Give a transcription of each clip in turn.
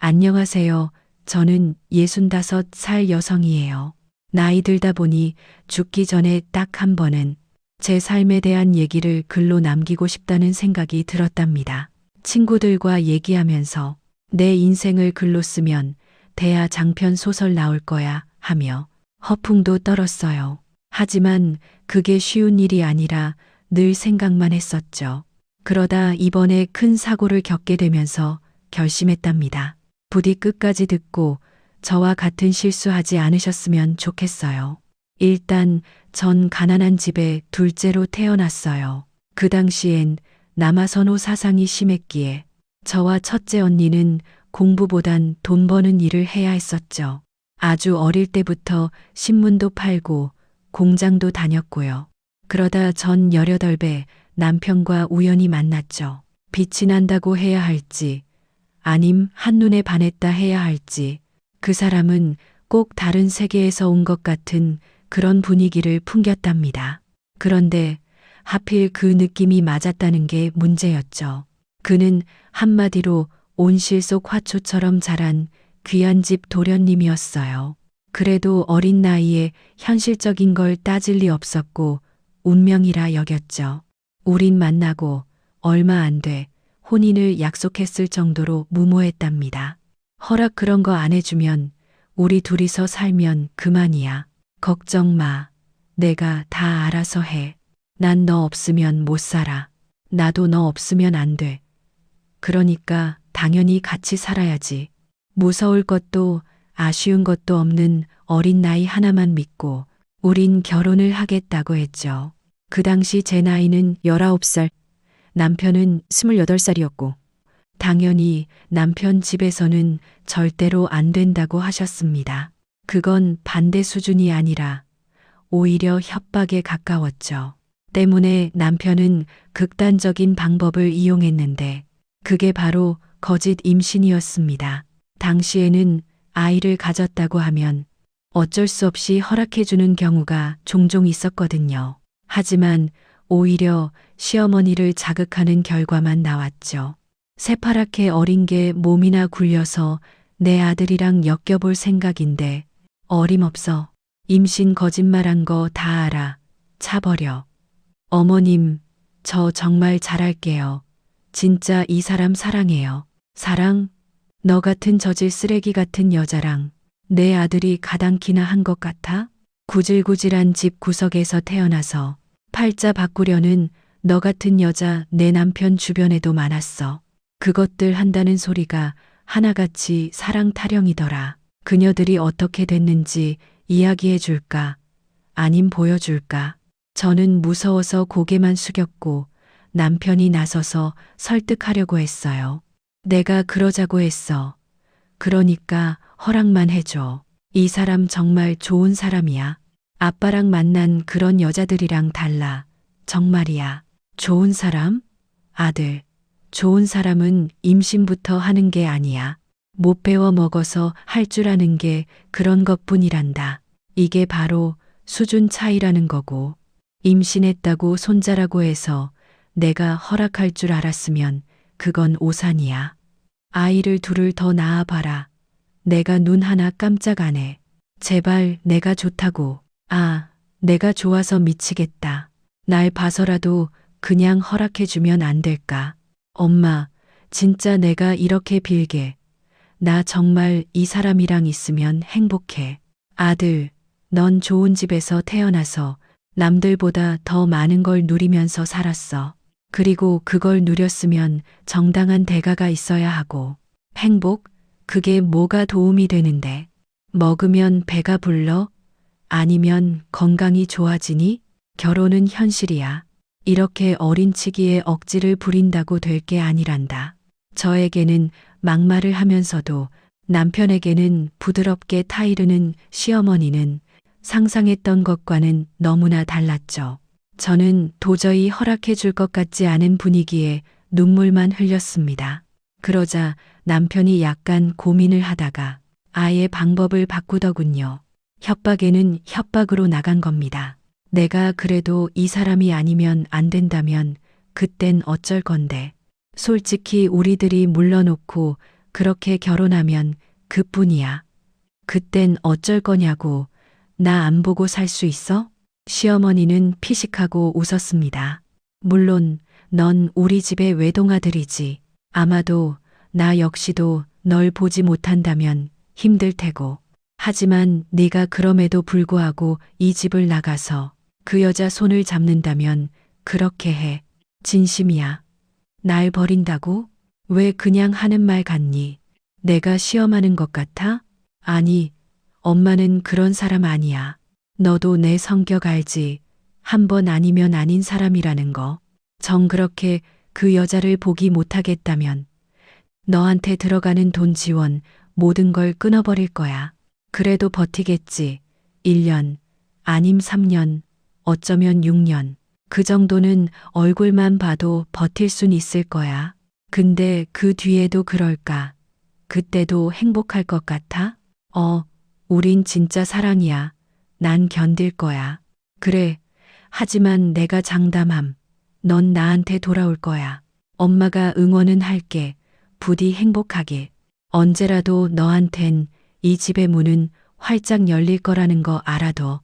안녕하세요. 저는 65살 여성이에요. 나이 들다 보니 죽기 전에 딱 한 번은 제 삶에 대한 얘기를 글로 남기고 싶다는 생각이 들었답니다. 친구들과 얘기하면서 내 인생을 글로 쓰면 대하 장편 소설 나올 거야 하며 허풍도 떨었어요. 하지만 그게 쉬운 일이 아니라 늘 생각만 했었죠. 그러다 이번에 큰 사고를 겪게 되면서 결심했답니다. 부디 끝까지 듣고 저와 같은 실수하지 않으셨으면 좋겠어요. 일단 전 가난한 집에 둘째로 태어났어요. 그 당시엔 남아선호 사상이 심했기에 저와 첫째 언니는 공부보단 돈 버는 일을 해야 했었죠. 아주 어릴 때부터 신문도 팔고 공장도 다녔고요. 그러다 전 18배 남편과 우연히 만났죠. 빛이 난다고 해야 할지 아님 한눈에 반했다 해야 할지 그 사람은 꼭 다른 세계에서 온 것 같은 그런 분위기를 풍겼답니다. 그런데 하필 그 느낌이 맞았다는 게 문제였죠. 그는 한마디로 온실 속 화초처럼 자란 귀한 집 도련님이었어요. 그래도 어린 나이에 현실적인 걸 따질 리 없었고 운명이라 여겼죠. 우린 만나고 얼마 안 돼 혼인을 약속했을 정도로 무모했답니다. 허락 그런 거 안 해주면 우리 둘이서 살면 그만이야. 걱정 마. 내가 다 알아서 해. 난 너 없으면 못 살아. 나도 너 없으면 안 돼. 그러니까 당연히 같이 살아야지. 무서울 것도 아쉬운 것도 없는 어린 나이 하나만 믿고 우린 결혼을 하겠다고 했죠. 그 당시 제 나이는 19살, 남편은 28살이었고 당연히 남편 집에서는 절대로 안 된다고 하셨습니다. 그건 반대 수준이 아니라 오히려 협박에 가까웠죠. 때문에 남편은 극단적인 방법을 이용했는데 그게 바로 거짓 임신이었습니다. 당시에는 아이를 가졌다고 하면 어쩔 수 없이 허락해주는 경우가 종종 있었거든요. 하지만 오히려 시어머니를 자극하는 결과만 나왔죠. 새파랗게 어린 게 몸이나 굴려서 내 아들이랑 엮여볼 생각인데 어림없어. 임신 거짓말한 거 다 알아. 차버려. 어머님, 저 정말 잘할게요. 진짜 이 사람 사랑해요. 사랑? 너 같은 저질 쓰레기 같은 여자랑 내 아들이 가당키나 한 것 같아? 구질구질한 집 구석에서 태어나서 팔자 바꾸려는 너 같은 여자 내 남편 주변에도 많았어. 그것들 한다는 소리가 하나같이 사랑 타령이더라. 그녀들이 어떻게 됐는지 이야기해 줄까? 아님 보여줄까? 저는 무서워서 고개만 숙였고 남편이 나서서 설득하려고 했어요. 내가 그러자고 했어. 그러니까 허락만 해줘. 이 사람 정말 좋은 사람이야. 아빠랑 만난 그런 여자들이랑 달라. 정말이야. 좋은 사람? 아들. 좋은 사람은 임신부터 하는 게 아니야. 못 배워 먹어서 할 줄 아는 게 그런 것뿐이란다. 이게 바로 수준 차이라는 거고. 임신했다고 손자라고 해서 내가 허락할 줄 알았으면 그건 오산이야. 아이를 둘을 더 낳아봐라. 내가 눈 하나 깜짝 안 해. 제발 내가 좋다고. 아, 내가 좋아서 미치겠다. 날 봐서라도 그냥 허락해주면 안 될까? 엄마, 진짜 내가 이렇게 빌게. 나 정말 이 사람이랑 있으면 행복해. 아들, 넌 좋은 집에서 태어나서 남들보다 더 많은 걸 누리면서 살았어. 그리고 그걸 누렸으면 정당한 대가가 있어야 하고. 행복? 그게 뭐가 도움이 되는데? 먹으면 배가 불러? 아니면 건강이 좋아지니? 결혼은 현실이야. 이렇게 어린 치기에 억지를 부린다고 될 게 아니란다. 저에게는 막말을 하면서도 남편에게는 부드럽게 타이르는 시어머니는 상상했던 것과는 너무나 달랐죠. 저는 도저히 허락해 줄 것 같지 않은 분위기에 눈물만 흘렸습니다. 그러자 남편이 약간 고민을 하다가 아예 방법을 바꾸더군요. 협박에는 협박으로 나간 겁니다. 내가 그래도 이 사람이 아니면 안 된다면 그땐 어쩔 건데. 솔직히 우리들이 물러놓고 그렇게 결혼하면 그뿐이야. 그땐 어쩔 거냐고. 나 안 보고 살 수 있어? 시어머니는 피식하고 웃었습니다. 물론 넌 우리 집의 외동아들이지. 아마도 나 역시도 널 보지 못한다면 힘들 테고. 하지만 네가 그럼에도 불구하고 이 집을 나가서 그 여자 손을 잡는다면 그렇게 해. 진심이야. 날 버린다고? 왜 그냥 하는 말 같니? 내가 시험하는 것 같아? 아니, 엄마는 그런 사람 아니야. 너도 내 성격 알지? 한 번 아니면 아닌 사람이라는 거. 정 그렇게 그 여자를 보기 못하겠다면 너한테 들어가는 돈 지원 모든 걸 끊어버릴 거야. 그래도 버티겠지. 1년, 아님 3년, 어쩌면 6년. 그 정도는 얼굴만 봐도 버틸 순 있을 거야. 근데 그 뒤에도 그럴까? 그때도 행복할 것 같아? 우린 진짜 사랑이야. 난 견딜 거야. 그래. 하지만 내가 장담함. 넌 나한테 돌아올 거야. 엄마가 응원은 할게. 부디 행복하게. 언제라도 너한텐 이 집의 문은 활짝 열릴 거라는 거 알아둬.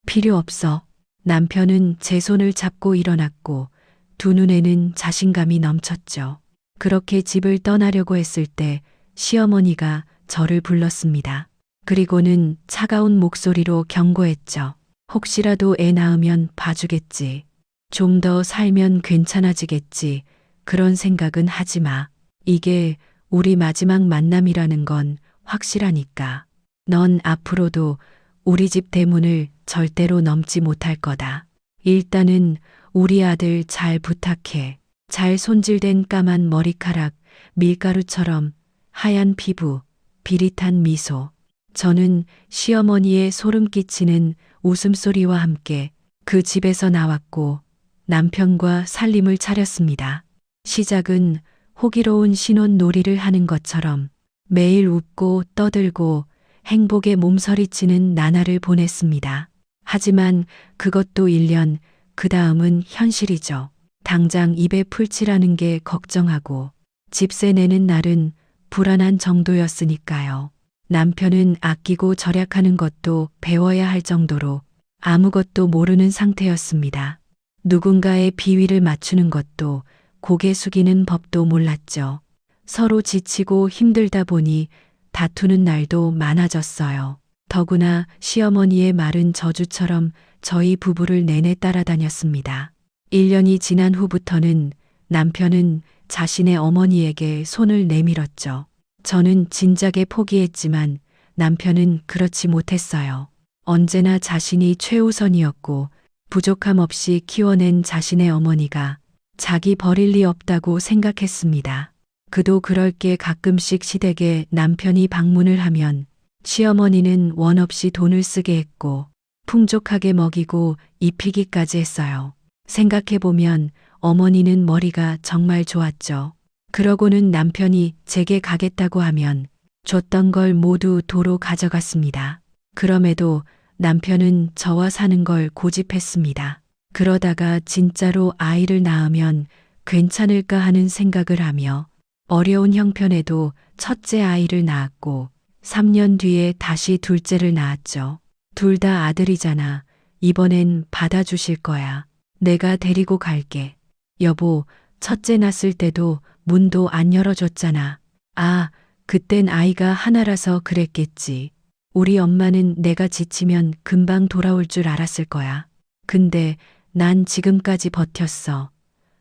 필요 없어. 남편은 제 손을 잡고 일어났고 두 눈에는 자신감이 넘쳤죠. 그렇게 집을 떠나려고 했을 때 시어머니가 저를 불렀습니다. 그리고는 차가운 목소리로 경고했죠. 혹시라도 애 낳으면 봐주겠지. 좀 더 살면 괜찮아지겠지. 그런 생각은 하지 마. 이게 우리 마지막 만남이라는 건 확실하니까. 넌 앞으로도 우리 집 대문을 절대로 넘지 못할 거다. 일단은 우리 아들 잘 부탁해. 잘 손질된 까만 머리카락, 밀가루처럼 하얀 피부, 비릿한 미소. 저는 시어머니의 소름 끼치는 웃음소리와 함께 그 집에서 나왔고 남편과 살림을 차렸습니다. 시작은 호기로운 신혼놀이를 하는 것처럼 매일 웃고 떠들고 행복에 몸서리치는 나날을 보냈습니다. 하지만 그것도 1년, 그 다음은 현실이죠. 당장 입에 풀칠하는 게 걱정하고 집세 내는 날은 불안한 정도였으니까요. 남편은 아끼고 절약하는 것도 배워야 할 정도로 아무것도 모르는 상태였습니다. 누군가의 비위를 맞추는 것도 고개 숙이는 법도 몰랐죠. 서로 지치고 힘들다 보니 다투는 날도 많아졌어요. 더구나 시어머니의 말은 저주처럼 저희 부부를 내내 따라다녔습니다. 1년이 지난 후부터는 남편은 자신의 어머니에게 손을 내밀었죠. 저는 진작에 포기했지만 남편은 그렇지 못했어요. 언제나 자신이 최우선이었고 부족함 없이 키워낸 자신의 어머니가 자기 버릴 리 없다고 생각했습니다. 그도 그럴 게 가끔씩 시댁에 남편이 방문을 하면 시어머니는 원 없이 돈을 쓰게 했고 풍족하게 먹이고 입히기까지 했어요. 생각해보면 어머니는 머리가 정말 좋았죠. 그러고는 남편이 제게 가겠다고 하면 줬던 걸 모두 도로 가져갔습니다. 그럼에도 남편은 저와 사는 걸 고집했습니다. 그러다가 진짜로 아이를 낳으면 괜찮을까 하는 생각을 하며 어려운 형편에도 첫째 아이를 낳았고 3년 뒤에 다시 둘째를 낳았죠. 둘 다 아들이잖아. 이번엔 받아주실 거야. 내가 데리고 갈게. 여보, 첫째 낳았을 때도 문도 안 열어줬잖아. 아, 그땐 아이가 하나라서 그랬겠지. 우리 엄마는 내가 지치면 금방 돌아올 줄 알았을 거야. 근데 난 지금까지 버텼어.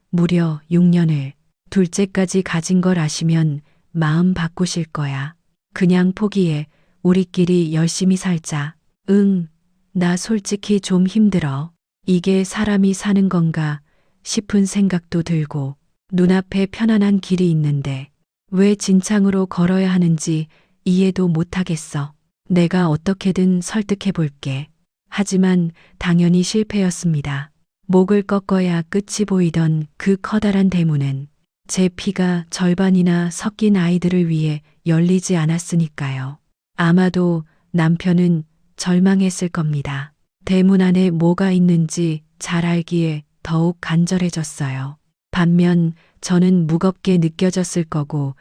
무려 6년을. 둘째까지 가진 걸 아시면 마음 바꾸실 거야. 그냥 포기해. 우리끼리 열심히 살자. 응, 나 솔직히 좀 힘들어. 이게 사람이 사는 건가 싶은 생각도 들고 눈앞에 편안한 길이 있는데 왜 진창으로 걸어야 하는지 이해도 못하겠어. 내가 어떻게든 설득해 볼게. 하지만 당연히 실패였습니다. 목을 꺾어야 끝이 보이던 그 커다란 대문은 제 피가 절반이나 섞인 아이들을 위해 열리지 않았으니까요. 아마도 남편은 절망했을 겁니다. 대문 안에 뭐가 있는지 잘 알기에 더욱 간절해졌어요. 반면 저는 무겁게 느껴졌을 거고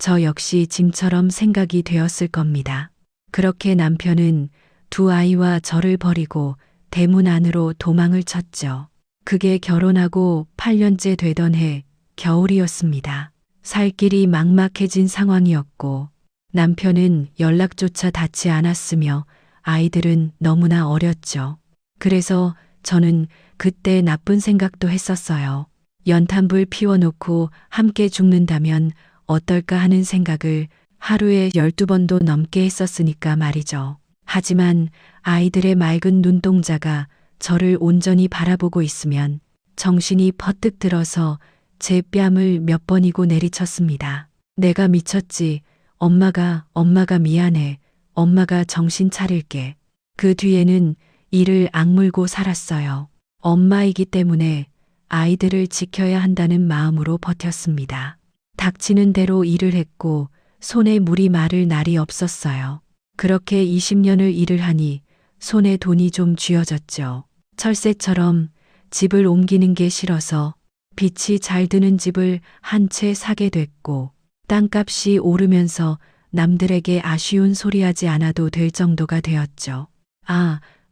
저 역시 짐처럼 생각이 되었을 겁니다. 그렇게 남편은 두 아이와 저를 버리고 대문 안으로 도망을 쳤죠. 그게 결혼하고 8년째 되던 해 겨울이었습니다. 살 길이 막막해진 상황이었고 남편은 연락조차 닿지 않았으며 아이들은 너무나 어렸죠. 그래서 저는 그때 나쁜 생각도 했었어요. 연탄불 피워놓고 함께 죽는다면 어떨까 하는 생각을 하루에 12번도 넘게 했었으니까 말이죠. 하지만 아이들의 맑은 눈동자가 저를 온전히 바라보고 있으면 정신이 퍼뜩 들어서 제 뺨을 몇 번이고 내리쳤습니다. 내가 미쳤지. 엄마가 미안해. 엄마가 정신 차릴게. 그 뒤에는 이를 악물고 살았어요. 엄마이기 때문에 아이들을 지켜야 한다는 마음으로 버텼습니다. 닥치는 대로 일을 했고 손에 물이 마를 날이 없었어요. 그렇게 20년을 일을 하니 손에 돈이 좀 쥐어졌죠. 철새처럼 집을 옮기는 게 싫어서 빛이 잘 드는 집을 한 채 사게 됐고 땅값이 오르면서 남들에게 아쉬운 소리하지 않아도 될 정도가 되었죠.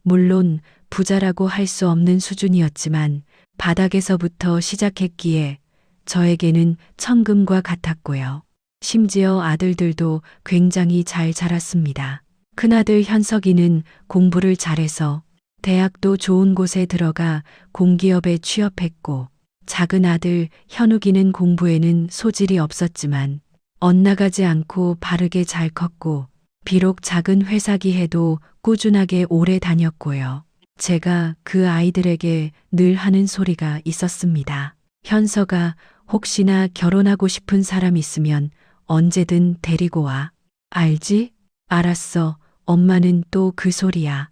물론 부자라고 할 수 없는 수준이었지만 바닥에서부터 시작했기에 저에게는 천금과 같았고요. 심지어 아들들도 굉장히 잘 자랐습니다. 큰아들 현석이는 공부를 잘해서 대학도 좋은 곳에 들어가 공기업에 취업했고 작은 아들 현욱이는 공부에는 소질이 없었지만 엇나가지 않고 바르게 잘 컸고 비록 작은 회사기 해도 꾸준하게 오래 다녔고요. 제가 그 아이들에게 늘 하는 소리가 있었습니다. 현석아, 혹시나 결혼하고 싶은 사람 있으면 언제든 데리고 와. 알지? 알았어. 엄마는 또 그 소리야.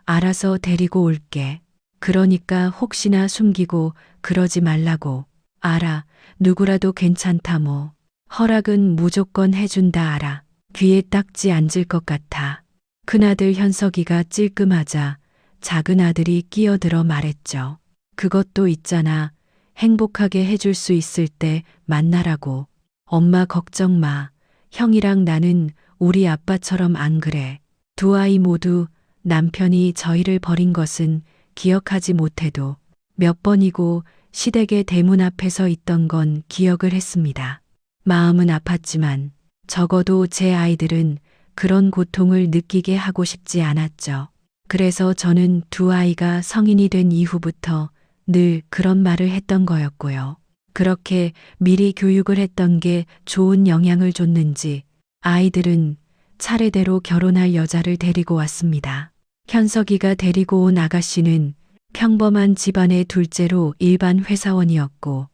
알아서 데리고 올게. 그러니까 혹시나 숨기고 그러지 말라고. 알아. 누구라도 괜찮다 뭐. 허락은 무조건 해준다 알아. 귀에 딱지 앉을 것 같아. 큰아들 현석이가 찔끔하자 작은 아들이 끼어들어 말했죠. 그것도 있잖아. 행복하게 해줄 수 있을 때 만나라고. 엄마 걱정 마. 형이랑 나는 우리 아빠처럼 안 그래. 두 아이 모두 남편이 저희를 버린 것은 기억하지 못해도 몇 번이고 시댁의 대문 앞에 서 있던 건 기억을 했습니다. 마음은 아팠지만 적어도 제 아이들은 그런 고통을 느끼게 하고 싶지 않았죠. 그래서 저는 두 아이가 성인이 된 이후부터 늘 그런 말을 했던 거였고요. 그렇게 미리 교육을 했던 게 좋은 영향을 줬는지 아이들은 차례대로 결혼할 여자를 데리고 왔습니다. 현석이가 데리고 온 아가씨는 평범한 집안의 둘째로 일반 회사원이었고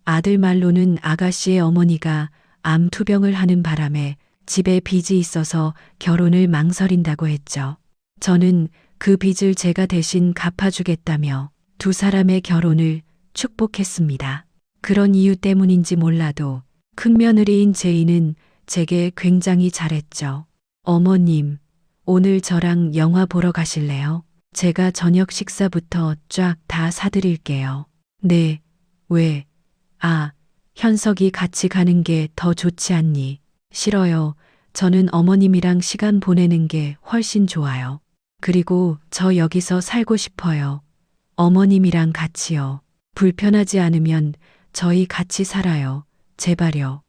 아들 말로는 아가씨의 어머니가 암 투병을 하는 바람에 집에 빚이 있어서 결혼을 망설인다고 했죠. 저는 그 빚을 제가 대신 갚아주겠다며 두 사람의 결혼을 축복했습니다. 그런 이유 때문인지 몰라도 큰며느리인 제이는 제게 굉장히 잘했죠. 어머님, 오늘 저랑 영화 보러 가실래요? 제가 저녁 식사부터 쫙 다 사드릴게요. 네, 왜? 현석이 같이 가는 게 더 좋지 않니? 싫어요. 저는 어머님이랑 시간 보내는 게 훨씬 좋아요. 그리고 저 여기서 살고 싶어요. 어머님이랑 같이요. 불편하지 않으면 저희 같이 살아요. 제발요.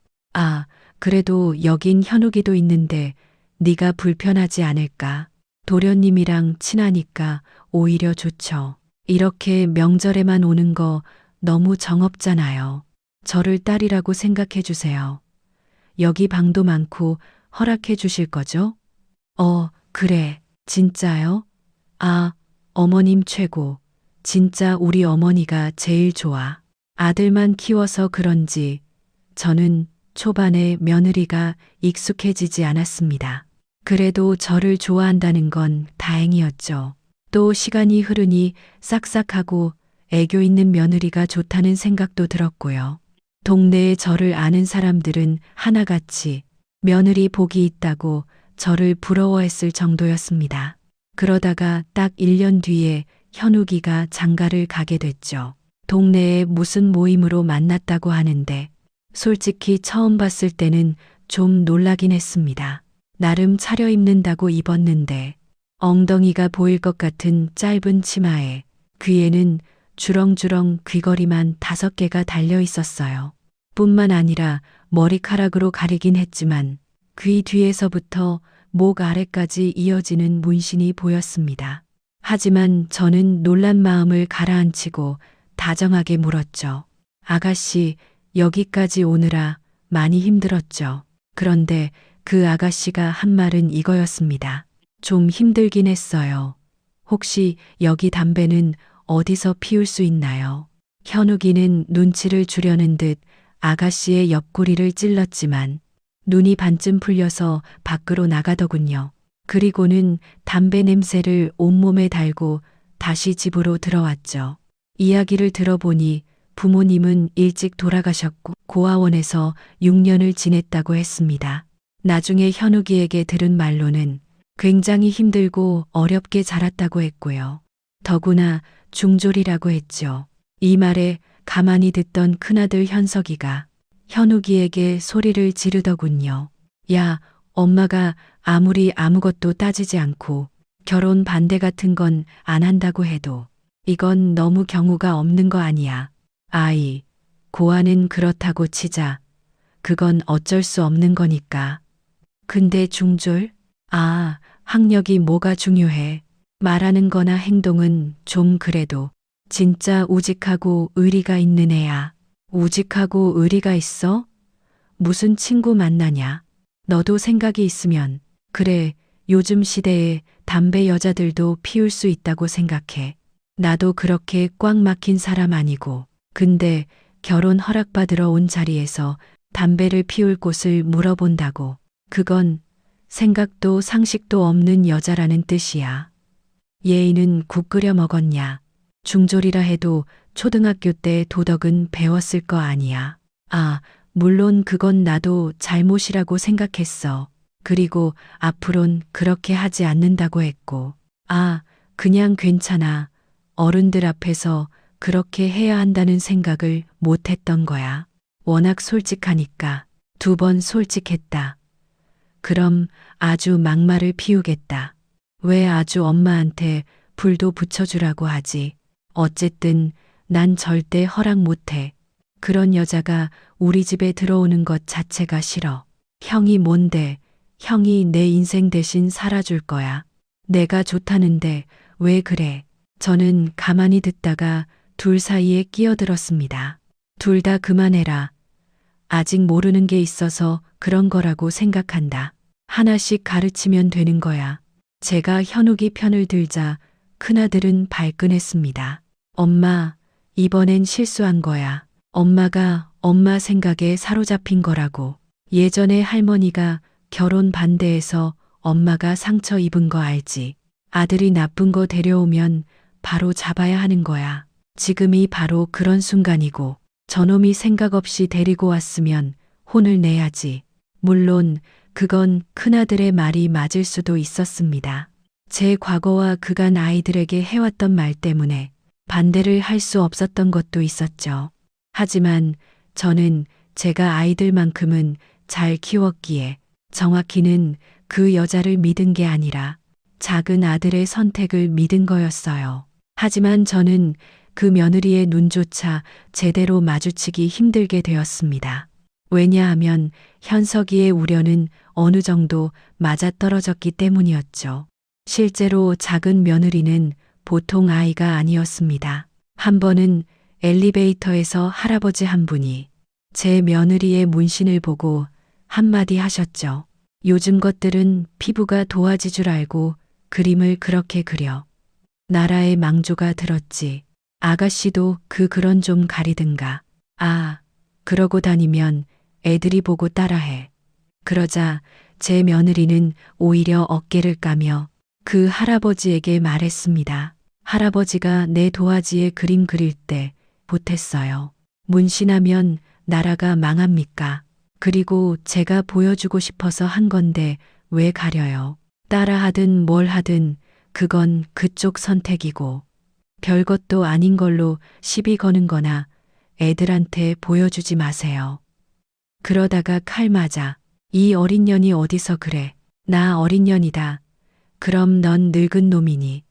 그래도 여긴 현욱이도 있는데 네가 불편하지 않을까? 도련님이랑 친하니까 오히려 좋죠. 이렇게 명절에만 오는 거 너무 정없잖아요. 저를 딸이라고 생각해 주세요. 여기 방도 많고 허락해 주실 거죠? 그래. 진짜요? 어머님 최고. 진짜 우리 어머니가 제일 좋아. 아들만 키워서 그런지 저는 초반에 며느리가 익숙해지지 않았습니다. 그래도 저를 좋아한다는 건 다행이었죠. 또 시간이 흐르니 싹싹하고 애교 있는 며느리가 좋다는 생각도 들었고요. 동네에 저를 아는 사람들은 하나같이 며느리 복이 있다고 저를 부러워했을 정도였습니다. 그러다가 딱 1년 뒤에 현욱이가 장가를 가게 됐죠. 동네에 무슨 모임으로 만났다고 하는데 솔직히 처음 봤을 때는 좀 놀라긴 했습니다. 나름 차려입는다고 입었는데 엉덩이가 보일 것 같은 짧은 치마에 귀에는 주렁주렁 귀걸이만 5개가 달려 있었어요. 뿐만 아니라 머리카락으로 가리긴 했지만 귀 뒤에서부터 목 아래까지 이어지는 문신이 보였습니다. 하지만 저는 놀란 마음을 가라앉히고 다정하게 물었죠. 아가씨, 여기까지 오느라 많이 힘들었죠. 그런데 그 아가씨가 한 말은 이거였습니다. 좀 힘들긴 했어요. 혹시 여기 담배는 어디서 피울 수 있나요? 현욱이는 눈치를 주려는 듯 아가씨의 옆구리를 찔렀지만 눈이 반쯤 풀려서 밖으로 나가더군요. 그리고는 담배 냄새를 온몸에 달고 다시 집으로 들어왔죠. 이야기를 들어보니 부모님은 일찍 돌아가셨고 고아원에서 6년을 지냈다고 했습니다. 나중에 현욱이에게 들은 말로는 굉장히 힘들고 어렵게 자랐다고 했고요. 더구나 중졸이라고 했죠. 이 말에 가만히 듣던 큰아들 현석이가 현욱이에게 소리를 지르더군요. 야, 엄마가 아무리 아무것도 따지지 않고 결혼 반대 같은 건 안 한다고 해도 이건 너무 경우가 없는 거 아니야. 아이, 고아는 그렇다고 치자. 그건 어쩔 수 없는 거니까. 근데 중졸? 아, 학력이 뭐가 중요해. 말하는 거나 행동은 좀 그래도 진짜 우직하고 의리가 있는 애야. 우직하고 의리가 있어? 무슨 친구 만나냐? 너도 생각이 있으면 그래, 요즘 시대에 담배 여자들도 피울 수 있다고 생각해. 나도 그렇게 꽉 막힌 사람 아니고. 근데 결혼 허락받으러 온 자리에서 담배를 피울 곳을 물어본다고. 그건 생각도 상식도 없는 여자라는 뜻이야. 예의는 국 끓여 먹었냐? 중졸이라 해도 초등학교 때 도덕은 배웠을 거 아니야. 아, 물론 그건 나도 잘못이라고 생각했어. 그리고 앞으론 그렇게 하지 않는다고 했고. 아, 그냥 괜찮아. 어른들 앞에서 그렇게 해야 한다는 생각을 못 했던 거야. 워낙 솔직하니까. 2번 솔직했다. 그럼 아주 막말을 피우겠다. 왜 아주 엄마한테 불도 붙여주라고 하지. 어쨌든 난 절대 허락 못해. 그런 여자가 우리 집에 들어오는 것 자체가 싫어. 형이 뭔데? 형이 내 인생 대신 살아줄 거야. 내가 좋다는데 왜 그래? 저는 가만히 듣다가 둘 사이에 끼어들었습니다. 둘 다 그만해라. 아직 모르는 게 있어서 그런 거라고 생각한다. 하나씩 가르치면 되는 거야. 제가 현욱이 편을 들자 큰아들은 발끈했습니다. 엄마, 이번엔 실수한 거야. 엄마가 엄마 생각에 사로잡힌 거라고. 예전에 할머니가 결혼 반대해서 엄마가 상처 입은 거 알지? 아들이 나쁜 거 데려오면 바로 잡아야 하는 거야. 지금이 바로 그런 순간이고 저놈이 생각 없이 데리고 왔으면 혼을 내야지. 물론 그건 큰아들의 말이 맞을 수도 있었습니다. 제 과거와 그간 아이들에게 해왔던 말 때문에 반대를 할 수 없었던 것도 있었죠. 하지만 저는 제가 아이들만큼은 잘 키웠기에 정확히는 그 여자를 믿은 게 아니라 작은 아들의 선택을 믿은 거였어요. 하지만 저는 그 며느리의 눈조차 제대로 마주치기 힘들게 되었습니다. 왜냐하면 현석이의 우려는 어느 정도 맞아떨어졌기 때문이었죠. 실제로 작은 며느리는 보통 아이가 아니었습니다. 한 번은 엘리베이터에서 할아버지 한 분이 제 며느리의 문신을 보고 한마디 하셨죠. 요즘 것들은 피부가 도화지 줄 알고 그림을 그렇게 그려. 나라의 망조가 들었지. 아가씨도 그런 좀 가리든가. 아, 그러고 다니면 애들이 보고 따라해. 그러자 제 며느리는 오히려 어깨를 까며 그 할아버지에게 말했습니다. 할아버지가 내 도화지에 그림 그릴 때 보탰어요. 문신하면 나라가 망합니까? 그리고 제가 보여주고 싶어서 한 건데 왜 가려요? 따라하든 뭘 하든 그건 그쪽 선택이고 별것도 아닌 걸로 시비 거는 거나 애들한테 보여주지 마세요. 그러다가 칼 맞아. 이 어린 년이 어디서 그래. 나 어린 년이다. 그럼 넌 늙은 놈이니.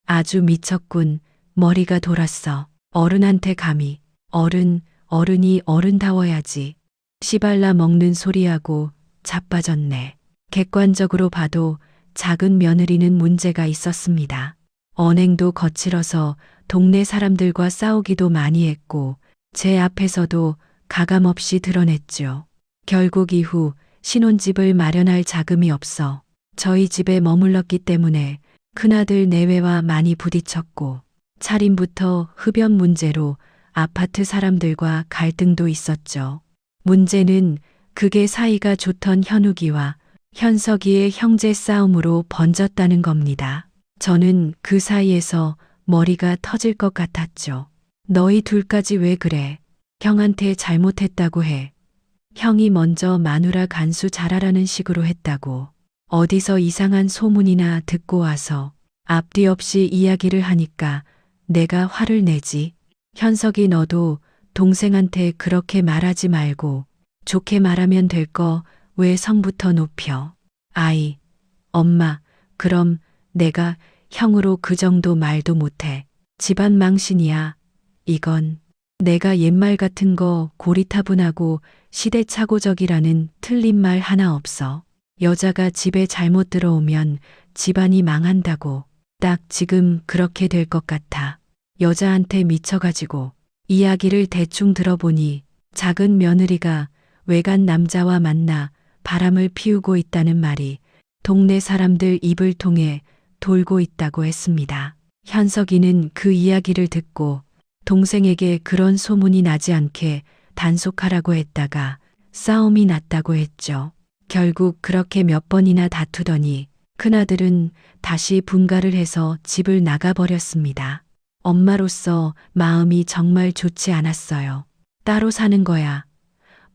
아주 미쳤군. 머리가 돌았어. 어른한테 감히. 어른이 어른다워야지. 씨발라 먹는 소리하고 자빠졌네. 객관적으로 봐도 작은 며느리는 문제가 있었습니다. 언행도 거칠어서 동네 사람들과 싸우기도 많이 했고 제 앞에서도 가감없이 드러냈죠. 결국 이후 신혼집을 마련할 자금이 없어 저희 집에 머물렀기 때문에 큰아들 내외와 많이 부딪혔고 차림부터 흡연 문제로 아파트 사람들과 갈등도 있었죠. 문제는 그게 사이가 좋던 현욱이와 현석이의 형제 싸움으로 번졌다는 겁니다. 저는 그 사이에서 머리가 터질 것 같았죠. 너희 둘까지 왜 그래? 형한테 잘못했다고 해. 형이 먼저 마누라 간수 잘하라는 식으로 했다고. 어디서 이상한 소문이나 듣고 와서 앞뒤 없이 이야기를 하니까 내가 화를 내지. 현석이 너도 동생한테 그렇게 말하지 말고 좋게 말하면 될 거 왜 성부터 높여. 아이, 엄마, 그럼 내가 형으로 그 정도 말도 못해. 집안 망신이야. 이건 내가 옛말 같은 거 고리타분하고 시대착오적이라는 틀린 말 하나 없어. 여자가 집에 잘못 들어오면 집안이 망한다고. 딱 지금 그렇게 될 것 같아. 여자한테 미쳐가지고 이야기를 대충 들어보니 작은 며느리가 외간 남자와 만나 바람을 피우고 있다는 말이 동네 사람들 입을 통해 돌고 있다고 했습니다. 현석이는 그 이야기를 듣고 동생에게 그런 소문이 나지 않게 단속하라고 했다가 싸움이 났다고 했죠. 결국 그렇게 몇 번이나 다투더니 큰아들은 다시 분가를 해서 집을 나가버렸습니다. 엄마로서 마음이 정말 좋지 않았어요. 따로 사는 거야.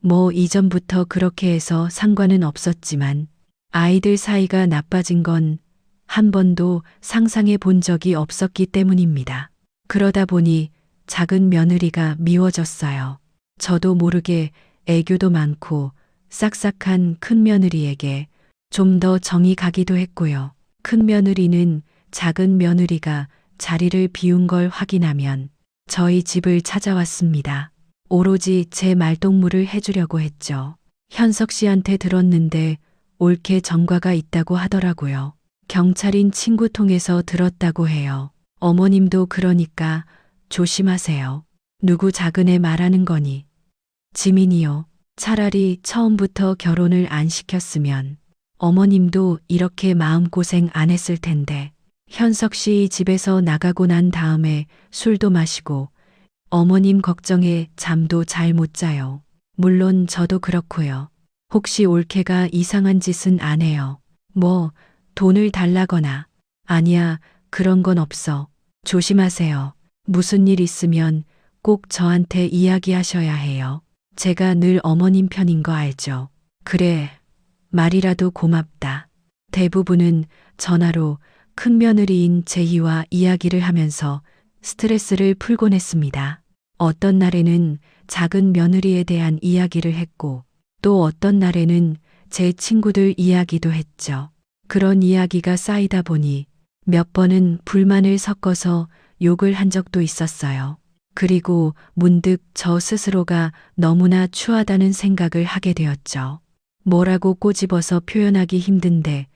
뭐 이전부터 그렇게 해서 상관은 없었지만 아이들 사이가 나빠진 건 한 번도 상상해 본 적이 없었기 때문입니다. 그러다 보니 작은 며느리가 미워졌어요. 저도 모르게 애교도 많고 싹싹한 큰 며느리에게 좀 더 정이 가기도 했고요. 큰 며느리는 작은 며느리가 자리를 비운 걸 확인하면 저희 집을 찾아왔습니다. 오로지 제 말동무를 해주려고 했죠. 현석 씨한테 들었는데 옳게 전과가 있다고 하더라고요. 경찰인 친구 통해서 들었다고 해요. 어머님도 그러니까 조심하세요. 누구 작은 애 말하는 거니? 지민이요. 차라리 처음부터 결혼을 안 시켰으면 어머님도 이렇게 마음고생 안 했을 텐데. 현석 씨 집에서 나가고 난 다음에 술도 마시고 어머님 걱정에 잠도 잘 못 자요. 물론 저도 그렇고요. 혹시 올케가 이상한 짓은 안 해요. 뭐 돈을 달라거나. 아니야, 그런 건 없어. 조심하세요. 무슨 일 있으면 꼭 저한테 이야기하셔야 해요. 제가 늘 어머님 편인 거 알죠? 그래, 말이라도 고맙다. 대부분은 전화로 큰며느리인 제희와 이야기를 하면서 스트레스를 풀곤 했습니다. 어떤 날에는 작은 며느리에 대한 이야기를 했고 또 어떤 날에는 제 친구들 이야기도 했죠. 그런 이야기가 쌓이다 보니 몇 번은 불만을 섞어서 욕을 한 적도 있었어요. 그리고 문득 저 스스로가 너무나 추하다는 생각을 하게 되었죠. 뭐라고 꼬집어서 표현하기 힘든데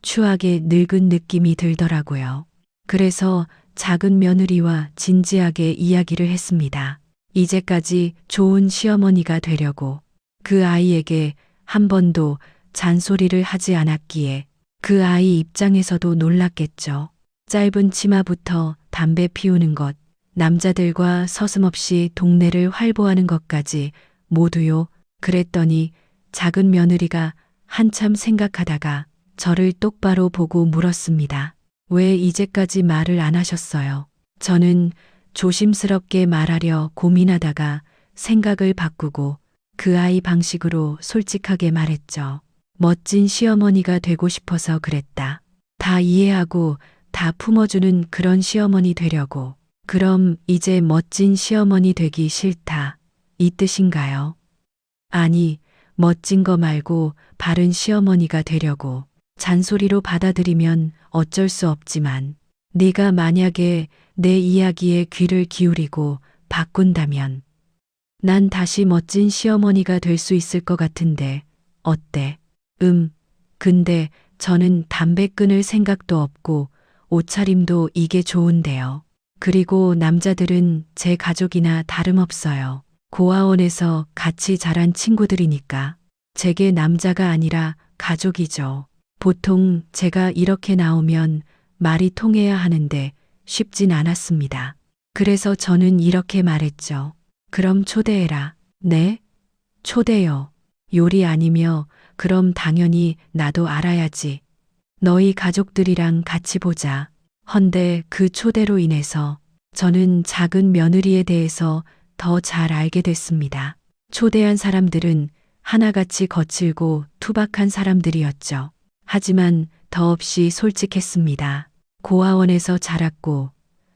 추하게 늙은 느낌이 들더라고요. 그래서 작은 며느리와 진지하게 이야기를 했습니다. 이제까지 좋은 시어머니가 되려고 그 아이에게 한 번도 잔소리를 하지 않았기에 그 아이 입장에서도 놀랐겠죠. 짧은 치마부터 담배 피우는 것, 남자들과 서슴없이 동네를 활보하는 것까지 모두요. 그랬더니 작은 며느리가 한참 생각하다가 저를 똑바로 보고 물었습니다. 왜 이제까지 말을 안 하셨어요? 저는 조심스럽게 말하려 고민하다가 생각을 바꾸고 그 아이 방식으로 솔직하게 말했죠. 멋진 시어머니가 되고 싶어서 그랬다. 다 이해하고 다 품어주는 그런 시어머니 되려고. 그럼 이제 멋진 시어머니 되기 싫다. 이 뜻인가요? 아니, 멋진 거 말고 바른 시어머니가 되려고. 잔소리로 받아들이면 어쩔 수 없지만 네가 만약에 내 이야기에 귀를 기울이고 바꾼다면 난 다시 멋진 시어머니가 될 수 있을 것 같은데 어때? 근데 저는 담배 끊을 생각도 없고 옷차림도 이게 좋은데요. 그리고 남자들은 제 가족이나 다름없어요. 고아원에서 같이 자란 친구들이니까 제게 남자가 아니라 가족이죠. 보통 제가 이렇게 나오면 말이 통해야 하는데 쉽진 않았습니다. 그래서 저는 이렇게 말했죠. 그럼 초대해라. 네? 초대요. 요리 아니며 그럼 당연히 나도 알아야지. 너희 가족들이랑 같이 보자. 헌데 그 초대로 인해서 저는 작은 며느리에 대해서 더 잘 알게 됐습니다. 초대한 사람들은 하나같이 거칠고 투박한 사람들이었죠. 하지만 더없이 솔직했습니다. 고아원에서 자랐고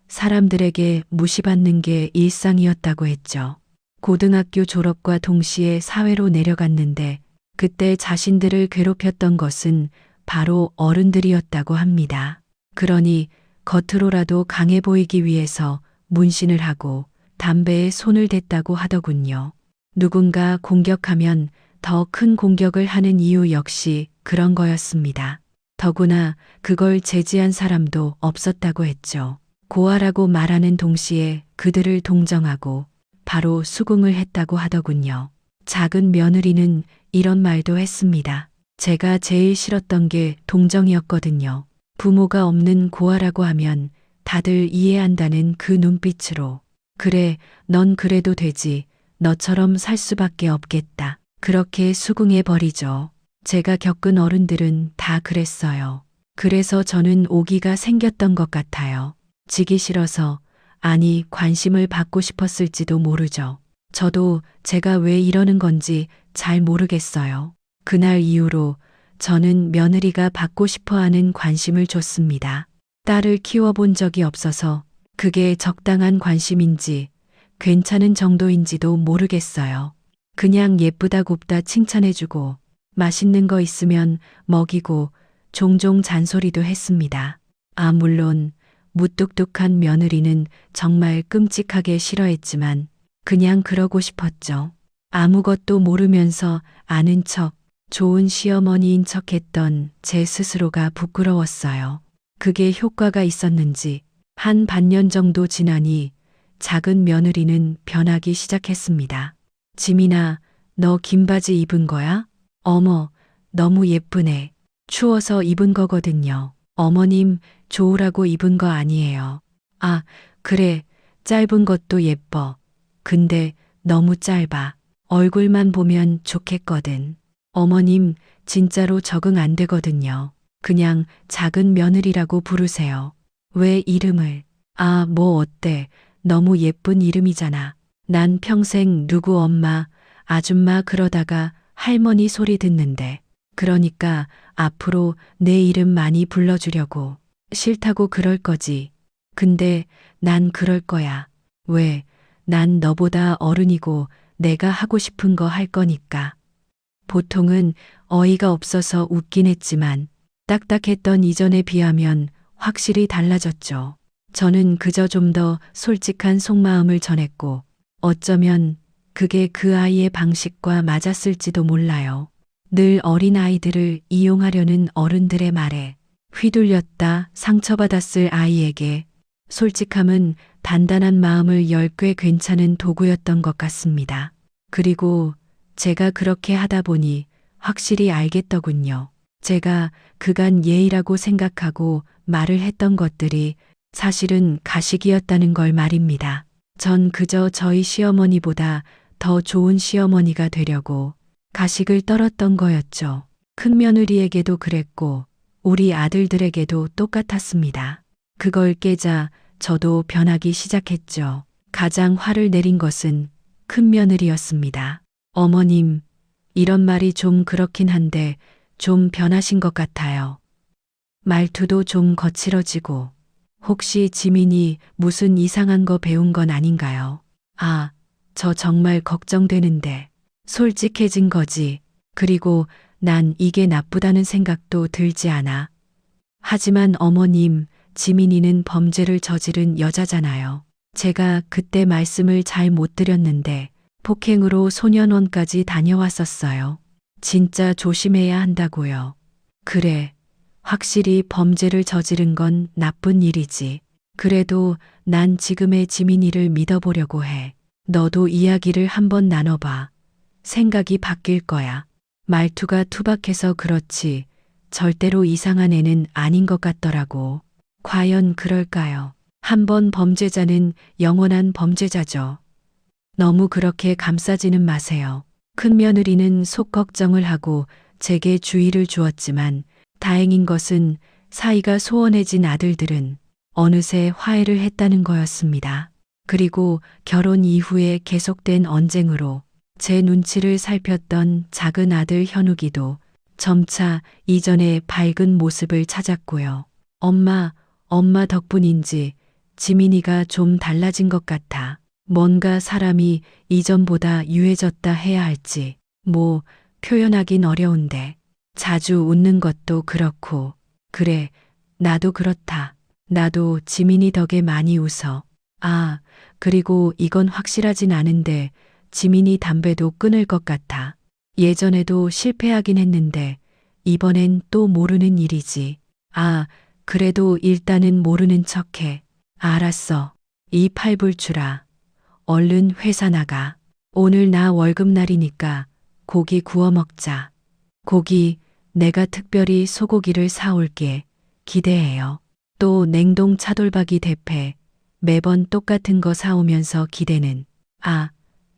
사람들에게 무시받는 게 일상이었다고 했죠. 고등학교 졸업과 동시에 사회로 내려갔는데 그때 자신들을 괴롭혔던 것은 바로 어른들이었다고 합니다. 그러니 겉으로라도 강해 보이기 위해서 문신을 하고 담배에 손을 댔다고 하더군요. 누군가 공격하면 더 큰 공격을 하는 이유 역시 그런 거였습니다. 더구나 그걸 제지한 사람도 없었다고 했죠. 고아라고 말하는 동시에 그들을 동정하고 바로 수긍을 했다고 하더군요. 작은 며느리는 이런 말도 했습니다. 제가 제일 싫었던 게 동정이었거든요. 부모가 없는 고아라고 하면 다들 이해한다는 그 눈빛으로 그래, 넌 그래도 되지. 너처럼 살 수밖에 없겠다. 그렇게 수긍해 버리죠. 제가 겪은 어른들은 다 그랬어요. 그래서 저는 오기가 생겼던 것 같아요. 지기 싫어서, 아니 관심을 받고 싶었을지도 모르죠. 저도 제가 왜 이러는 건지 잘 모르겠어요. 그날 이후로 저는 며느리가 받고 싶어하는 관심을 줬습니다. 딸을 키워본 적이 없어서 그게 적당한 관심인지 괜찮은 정도인지도 모르겠어요. 그냥 예쁘다 곱다 칭찬해주고 맛있는 거 있으면 먹이고 종종 잔소리도 했습니다. 아, 물론 무뚝뚝한 며느리는 정말 끔찍하게 싫어했지만 그냥 그러고 싶었죠. 아무것도 모르면서 아는 척, 좋은 시어머니인 척했던 제 스스로가 부끄러웠어요. 그게 효과가 있었는지 한 반년 정도 지나니 작은 며느리는 변하기 시작했습니다. 지민아, 너 긴 바지 입은 거야? 어머, 너무 예쁘네. 추워서 입은 거거든요. 어머님, 좋으라고 입은 거 아니에요. 아, 그래, 짧은 것도 예뻐. 근데 너무 짧아. 얼굴만 보면 좋겠거든. 어머님, 진짜로 적응 안 되거든요. 그냥 작은 며느리라고 부르세요. 왜 이름을? 아, 뭐 어때? 너무 예쁜 이름이잖아. 난 평생 누구 엄마, 아줌마 그러다가 할머니 소리 듣는데. 그러니까 앞으로 내 이름 많이 불러주려고. 싫다고 그럴 거지. 근데 난 그럴 거야. 왜? 난 너보다 어른이고 내가 하고 싶은 거 할 거니까. 보통은 어이가 없어서 웃긴 했지만 딱딱했던 이전에 비하면 확실히 달라졌죠. 저는 그저 좀 더 솔직한 속마음을 전했고 어쩌면 그게 그 아이의 방식과 맞았을지도 몰라요. 늘 어린아이들을 이용하려는 어른들의 말에 휘둘렸다 상처받았을 아이에게 솔직함은 단단한 마음을 열 꽤 괜찮은 도구였던 것 같습니다. 그리고 제가 그렇게 하다 보니 확실히 알겠더군요. 제가 그간 예의라고 생각하고 말을 했던 것들이 사실은 가식이었다는 걸 말입니다. 전 그저 저희 시어머니보다 더 좋은 시어머니가 되려고 가식을 떨었던 거였죠. 큰 며느리에게도 그랬고 우리 아들들에게도 똑같았습니다. 그걸 깨자 저도 변하기 시작했죠. 가장 화를 내린 것은 큰 며느리였습니다. 어머님, 이런 말이 좀 그렇긴 한데 좀 변하신 것 같아요. 말투도 좀 거칠어지고 혹시 지민이 무슨 이상한 거 배운 건 아닌가요? 아, 저 정말 걱정되는데 솔직해진 거지. 그리고 난 이게 나쁘다는 생각도 들지 않아. 하지만 어머님, 지민이는 범죄를 저지른 여자잖아요. 제가 그때 말씀을 잘 못 드렸는데 폭행으로 소년원까지 다녀왔었어요. 진짜 조심해야 한다고요. 그래, 확실히 범죄를 저지른 건 나쁜 일이지. 그래도 난 지금의 지민이를 믿어보려고 해. 너도 이야기를 한번 나눠봐. 생각이 바뀔 거야. 말투가 투박해서 그렇지 절대로 이상한 애는 아닌 것 같더라고. 과연 그럴까요? 한 번 범죄자는 영원한 범죄자죠. 너무 그렇게 감싸지는 마세요. 큰며느리는 속 걱정을 하고 제게 주의를 주었지만 다행인 것은 사이가 소원해진 아들들은 어느새 화해를 했다는 거였습니다. 그리고 결혼 이후에 계속된 언쟁으로 제 눈치를 살폈던 작은 아들 현욱이도 점차 이전의 밝은 모습을 찾았고요. 엄마 덕분인지 지민이가 좀 달라진 것 같아. 뭔가 사람이 이전보다 유해졌다 해야 할지 표현하긴 어려운데 자주 웃는 것도 그렇고 그래 나도 그렇다. 나도 지민이 덕에 많이 웃어. 아, 그리고 이건 확실하진 않은데 지민이 담배도 끊을 것 같아. 예전에도 실패하긴 했는데 이번엔 또 모르는 일이지. 아, 그래도 일단은 모르는 척해. 알았어. 이 팔불출아. 얼른 회사 나가. 오늘 나 월급날이니까 고기 구워 먹자. 고기 내가 특별히 소고기를 사올게. 기대해요. 또 냉동 차돌박이 대패. 매번 똑같은 거 사오면서 기대는. 아,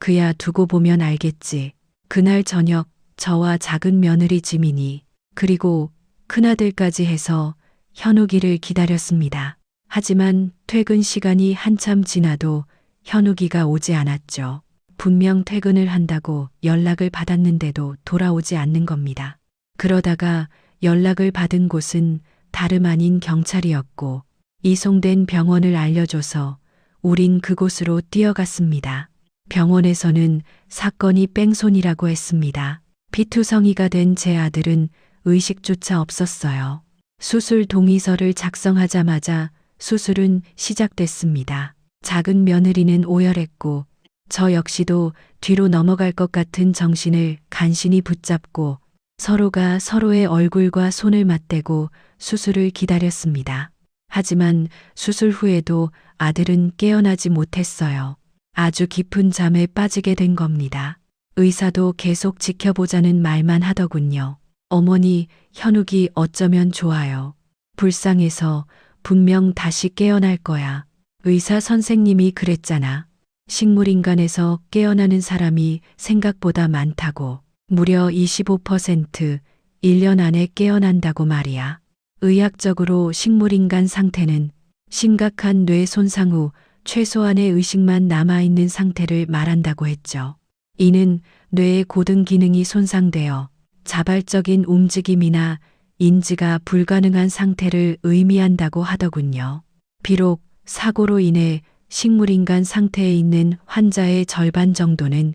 그야 두고 보면 알겠지. 그날 저녁 저와 작은 며느리 지민이 그리고 큰아들까지 해서 현욱이를 기다렸습니다. 하지만 퇴근 시간이 한참 지나도 현욱이가 오지 않았죠. 분명 퇴근을 한다고 연락을 받았는데도 돌아오지 않는 겁니다. 그러다가 연락을 받은 곳은 다름 아닌 경찰이었고 이송된 병원을 알려줘서 우린 그곳으로 뛰어갔습니다. 병원에서는 사건이 뺑소니라고 했습니다. 피투성이가 된 제 아들은 의식조차 없었어요. 수술 동의서를 작성하자마자 수술은 시작됐습니다. 작은 며느리는 오열했고 저 역시도 뒤로 넘어갈 것 같은 정신을 간신히 붙잡고 서로가 서로의 얼굴과 손을 맞대고 수술을 기다렸습니다. 하지만 수술 후에도 아들은 깨어나지 못했어요. 아주 깊은 잠에 빠지게 된 겁니다. 의사도 계속 지켜보자는 말만 하더군요. 어머니, 현욱이 어쩌면 좋아요. 불쌍해서 분명 다시 깨어날 거야. 의사 선생님이 그랬잖아. 식물인간에서 깨어나는 사람이 생각보다 많다고. 무려 25% 1년 안에 깨어난다고 말이야. 의학적으로 식물인간 상태는 심각한 뇌 손상 후 최소한의 의식만 남아있는 상태를 말한다고 했죠. 이는 뇌의 고등 기능이 손상되어 자발적인 움직임이나 인지가 불가능한 상태를 의미한다고 하더군요. 비록 사고로 인해 식물인간 상태에 있는 환자의 절반 정도는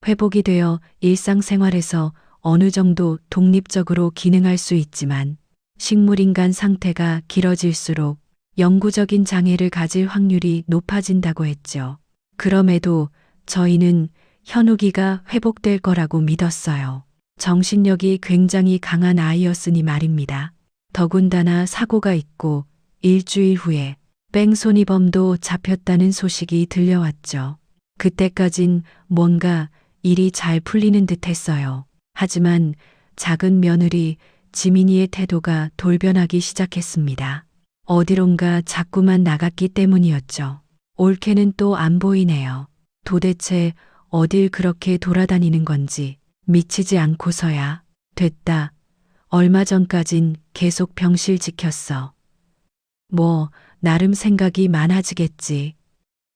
회복이 되어 일상생활에서 어느 정도 독립적으로 기능할 수 있지만 식물인간 상태가 길어질수록 영구적인 장애를 가질 확률이 높아진다고 했죠. 그럼에도 저희는 현욱이가 회복될 거라고 믿었어요. 정신력이 굉장히 강한 아이였으니 말입니다. 더군다나 사고가 있고 일주일 후에 뺑소니범도 잡혔다는 소식이 들려왔죠. 그때까진 뭔가 일이 잘 풀리는 듯 했어요. 하지만 작은 며느리 지민이의 태도가 돌변하기 시작했습니다. 어디론가 자꾸만 나갔기 때문이었죠. 올케는 또 안 보이네요. 도대체 어딜 그렇게 돌아다니는 건지 미치지 않고서야 됐다. 얼마 전까진 계속 병실 지켰어. 나름 생각이 많아지겠지.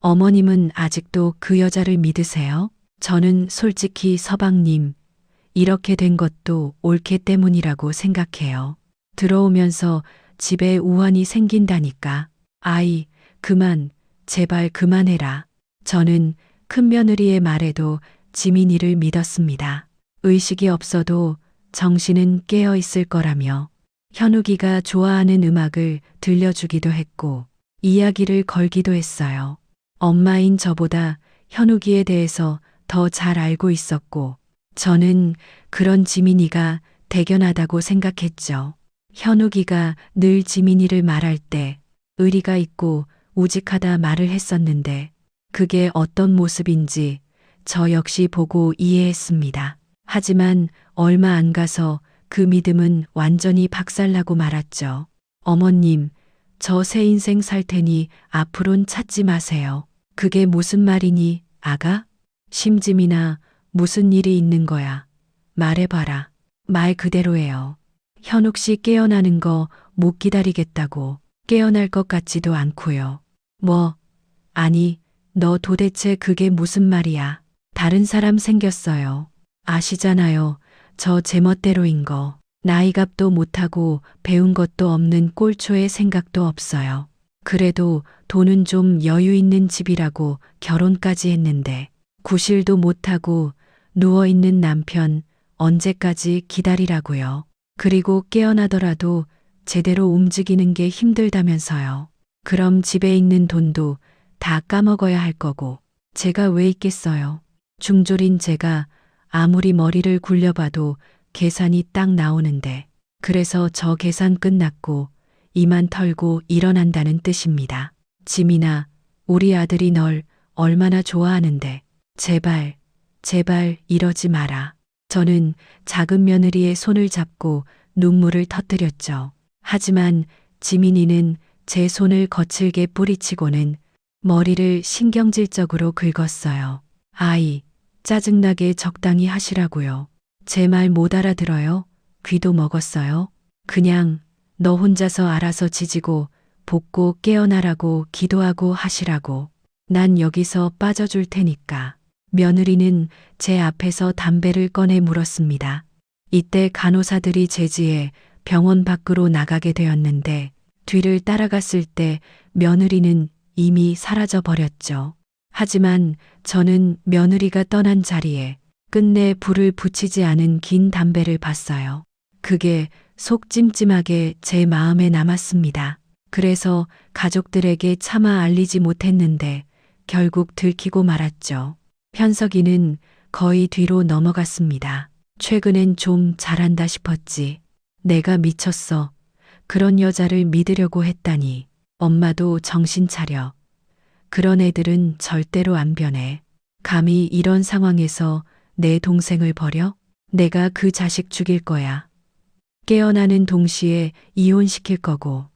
어머님은 아직도 그 여자를 믿으세요? 저는 솔직히 서방님, 이렇게 된 것도 올케 때문이라고 생각해요. 들어오면서 집에 우환이 생긴다니까. 아이, 제발 그만해라. 저는 큰며느리의 말에도 지민이를 믿었습니다. 의식이 없어도 정신은 깨어 있을 거라며 현욱이가 좋아하는 음악을 들려주기도 했고 이야기를 걸기도 했어요. 엄마인 저보다 현욱이에 대해서 더 잘 알고 있었고 저는 그런 지민이가 대견하다고 생각했죠. 현욱이가 늘 지민이를 말할 때 의리가 있고 우직하다 말을 했었는데 그게 어떤 모습인지 저 역시 보고 이해했습니다. 하지만 얼마 안 가서 그 믿음은 완전히 박살나고 말았죠. 어머님, 저 새 인생 살 테니 앞으론 찾지 마세요. 그게 무슨 말이니, 아가? 심지민아, 무슨 일이 있는 거야? 말해봐라. 말 그대로예요. 현욱 씨 깨어나는 거 못 기다리겠다고. 깨어날 것 같지도 않고요. 뭐, 아니, 너 도대체 그게 무슨 말이야? 다른 사람 생겼어요. 아시잖아요. 저 제멋대로인 거. 나이값도 못하고 배운 것도 없는 꼴초의 생각도 없어요. 그래도 돈은 좀 여유 있는 집이라고 결혼까지 했는데 구실도 못하고 누워있는 남편 언제까지 기다리라고요. 그리고 깨어나더라도 제대로 움직이는 게 힘들다면서요. 그럼 집에 있는 돈도 다 까먹어야 할 거고 제가 왜 있겠어요. 중졸인 제가 아무리 머리를 굴려봐도 계산이 딱 나오는데 그래서 저 계산 끝났고 이만 털고 일어난다는 뜻입니다. 지민아, 우리 아들이 널 얼마나 좋아하는데 제발, 제발 이러지 마라. 저는 작은 며느리의 손을 잡고 눈물을 터뜨렸죠. 하지만 지민이는 제 손을 거칠게 뿌리치고는 머리를 신경질적으로 긁었어요. 아이, 짜증나게 적당히 하시라고요. 제 말 못 알아들어요? 귀도 먹었어요? 그냥 너 혼자서 알아서 지지고 볶고 깨어나라고 기도하고 하시라고. 난 여기서 빠져줄 테니까. 며느리는 제 앞에서 담배를 꺼내 물었습니다. 이때 간호사들이 제지해 병원 밖으로 나가게 되었는데 뒤를 따라갔을 때 며느리는 이미 사라져 버렸죠. 하지만 저는 며느리가 떠난 자리에 끝내 불을 붙이지 않은 긴 담배를 봤어요. 그게 속 찜찜하게 제 마음에 남았습니다. 그래서 가족들에게 차마 알리지 못했는데 결국 들키고 말았죠. 현석이는 거의 뒤로 넘어갔습니다. 최근엔 좀 잘한다 싶었지. 내가 미쳤어. 그런 여자를 믿으려고 했다니. 엄마도 정신 차려. 그런 애들은 절대로 안 변해. 감히 이런 상황에서 내 동생을 버려? 내가 그 자식 죽일 거야. 깨어나는 동시에 이혼시킬 거고.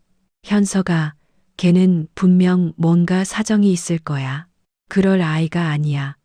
현석아, 걔는 분명 뭔가 사정이 있을 거야. 그럴 아이가 아니야.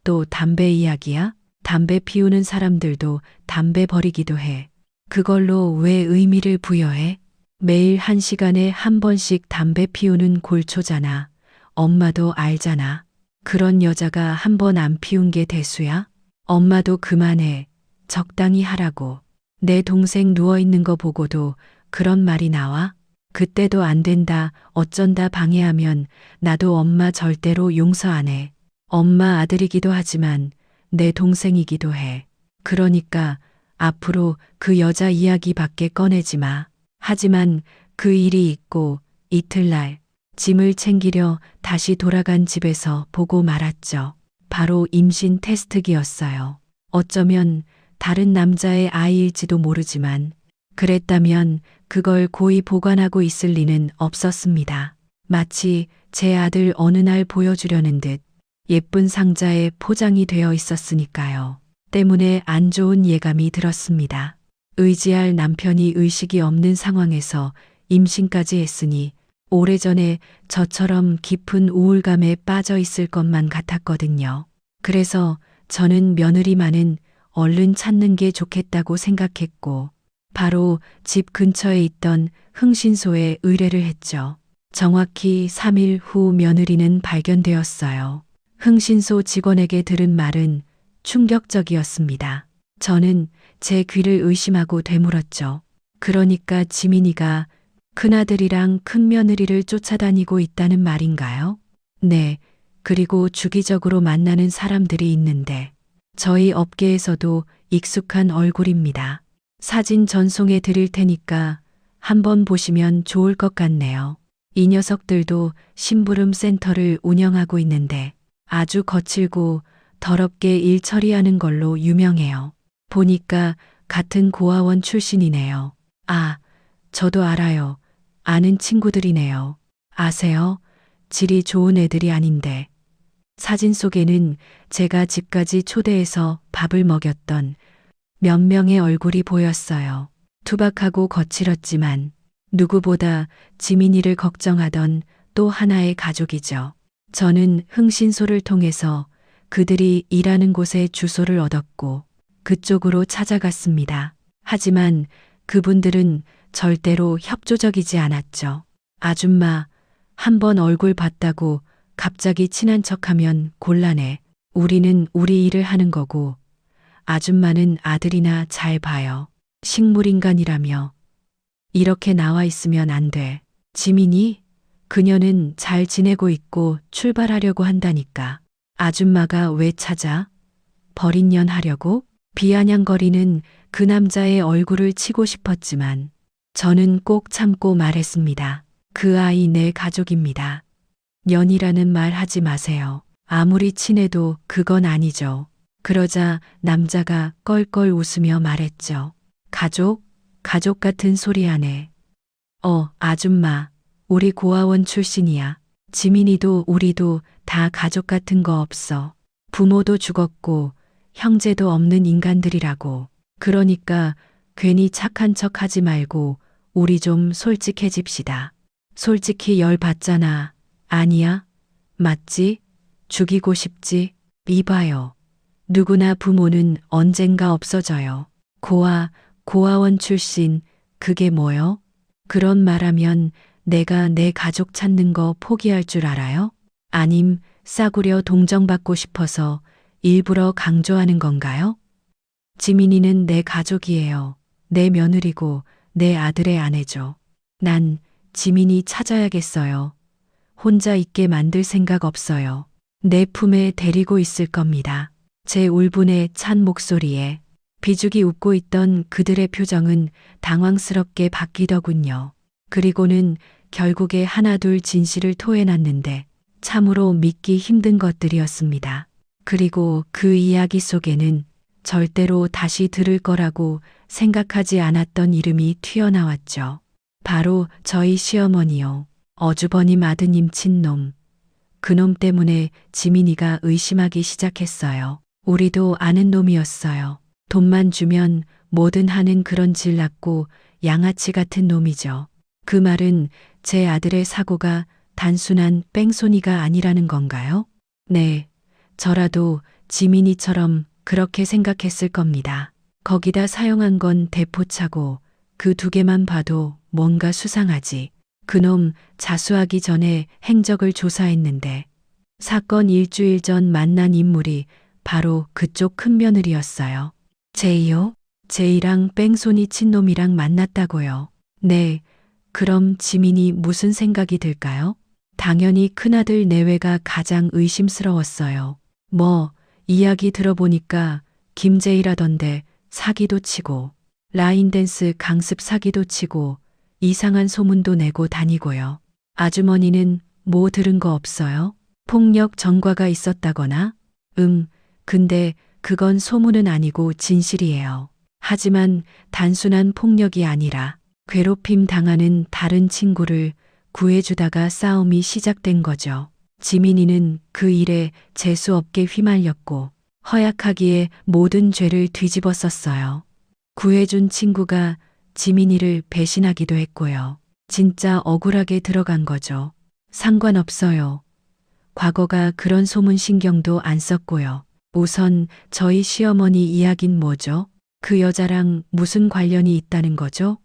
또 담배 이야기야? 담배 피우는 사람들도 담배 버리기도 해. 그걸로 왜 의미를 부여해? 매일 1시간에 한 번씩 담배 피우는 골초잖아. 엄마도 알잖아. 그런 여자가 한 번 안 피운 게 대수야? 엄마도 그만해. 적당히 하라고. 내 동생 누워있는 거 보고도 그런 말이 나와? 그때도 안 된다, 어쩐다 방해하면 나도 엄마 절대로 용서 안 해. 엄마 아들이기도 하지만 내 동생이기도 해. 그러니까 앞으로 그 여자 이야기밖에 꺼내지 마. 하지만 그 일이 있고 이틀날 짐을 챙기려 다시 돌아간 집에서 보고 말았죠. 바로 임신 테스트기였어요. 어쩌면 다른 남자의 아이일지도 모르지만 그랬다면 그걸 고이 보관하고 있을 리는 없었습니다. 마치 제 아들 어느 날 보여주려는 듯 예쁜 상자에 포장이 되어 있었으니까요. 때문에 안 좋은 예감이 들었습니다. 의지할 남편이 의식이 없는 상황에서 임신까지 했으니 오래전에 저처럼 깊은 우울감에 빠져 있을 것만 같았거든요. 그래서 저는 며느리만은 얼른 찾는 게 좋겠다고 생각했고 바로 집 근처에 있던 흥신소에 의뢰를 했죠. 정확히 3일 후 며느리는 발견되었어요. 흥신소 직원에게 들은 말은 충격적이었습니다. 저는 제 귀를 의심하고 되물었죠. 그러니까 지민이가 큰아들이랑 큰며느리를 쫓아다니고 있다는 말인가요? 네. 그리고 주기적으로 만나는 사람들이 있는데 저희 업계에서도 익숙한 얼굴입니다. 사진 전송해 드릴 테니까 한번 보시면 좋을 것 같네요. 이 녀석들도 심부름 센터를 운영하고 있는데 아주 거칠고 더럽게 일 처리하는 걸로 유명해요. 보니까 같은 고아원 출신이네요. 아, 저도 알아요. 아는 친구들이네요. 아세요? 질이 좋은 애들이 아닌데. 사진 속에는 제가 집까지 초대해서 밥을 먹였던 몇 명의 얼굴이 보였어요. 투박하고 거칠었지만 누구보다 지민이를 걱정하던 또 하나의 가족이죠. 저는 흥신소를 통해서 그들이 일하는 곳의 주소를 얻었고 그쪽으로 찾아갔습니다. 하지만 그분들은 절대로 협조적이지 않았죠. 아줌마, 한번 얼굴 봤다고 갑자기 친한 척하면 곤란해. 우리는 우리 일을 하는 거고 아줌마는 아들이나 잘 봐요. 식물인간이라며. 이렇게 나와 있으면 안 돼. 지민이? 그녀는 잘 지내고 있고 출발하려고 한다니까. 아줌마가 왜 찾아? 버린 년 하려고? 비아냥거리는 그 남자의 얼굴을 치고 싶었지만 저는 꼭 참고 말했습니다. 그 아이 내 가족입니다. 년이라는 말 하지 마세요. 아무리 친해도 그건 아니죠. 그러자 남자가 껄껄 웃으며 말했죠. 가족? 가족 같은 소리 하네. 아줌마. 우리 고아원 출신이야. 지민이도 우리도 다 가족 같은 거 없어. 부모도 죽었고 형제도 없는 인간들이라고. 그러니까 괜히 착한 척 하지 말고 우리 좀 솔직해집시다. 솔직히 열 받잖아. 아니야? 맞지? 죽이고 싶지? 이봐요. 누구나 부모는 언젠가 없어져요. 고아원 출신, 그게 뭐요? 그런 말하면 내가 내 가족 찾는 거 포기할 줄 알아요? 아님 싸구려 동정받고 싶어서 일부러 강조하는 건가요? 지민이는 내 가족이에요. 내 며느리고 내 아들의 아내죠. 난 지민이 찾아야겠어요. 혼자 있게 만들 생각 없어요. 내 품에 데리고 있을 겁니다. 제 울분에 찬 목소리에 비죽이 웃고 있던 그들의 표정은 당황스럽게 바뀌더군요. 그리고는 결국에 하나둘 진실을 토해놨는데 참으로 믿기 힘든 것들이었습니다. 그리고 그 이야기 속에는 절대로 다시 들을 거라고 생각하지 않았던 이름이 튀어나왔죠. 바로 저희 시어머니요. 어주버님 아드님 친놈. 그놈 때문에 지민이가 의심하기 시작했어요. 우리도 아는 놈이었어요. 돈만 주면 뭐든 하는 그런 질났고 양아치 같은 놈이죠. 그 말은 제 아들의 사고가 단순한 뺑소니가 아니라는 건가요? 네, 저라도 지민이처럼 그렇게 생각했을 겁니다. 거기다 사용한 건 대포차고 그 두 개만 봐도 뭔가 수상하지. 그놈 자수하기 전에 행적을 조사했는데 사건 일주일 전 만난 인물이 바로 그쪽 큰며느리였어요. 제이요? 제이랑 뺑소니 친 놈이랑 만났다고요. 네, 그럼 지민이 무슨 생각이 들까요? 당연히 큰아들 내외가 가장 의심스러웠어요. 이야기 들어보니까 김제이라던데 사기도 치고 라인댄스 강습 사기도 치고 이상한 소문도 내고 다니고요. 아주머니는 뭐 들은 거 없어요? 폭력 전과가 있었다거나? 근데 그건 소문은 아니고 진실이에요. 하지만 단순한 폭력이 아니라 괴롭힘 당하는 다른 친구를 구해주다가 싸움이 시작된 거죠. 지민이는 그 일에 재수 없게 휘말렸고 허약하기에 모든 죄를 뒤집어 썼어요. 구해준 친구가 지민이를 배신하기도 했고요. 진짜 억울하게 들어간 거죠. 상관없어요. 과거가 그런 소문 신경도 안 썼고요. 우선 저희 시어머니 이야긴 뭐죠? 그 여자랑 무슨 관련이 있다는 거죠?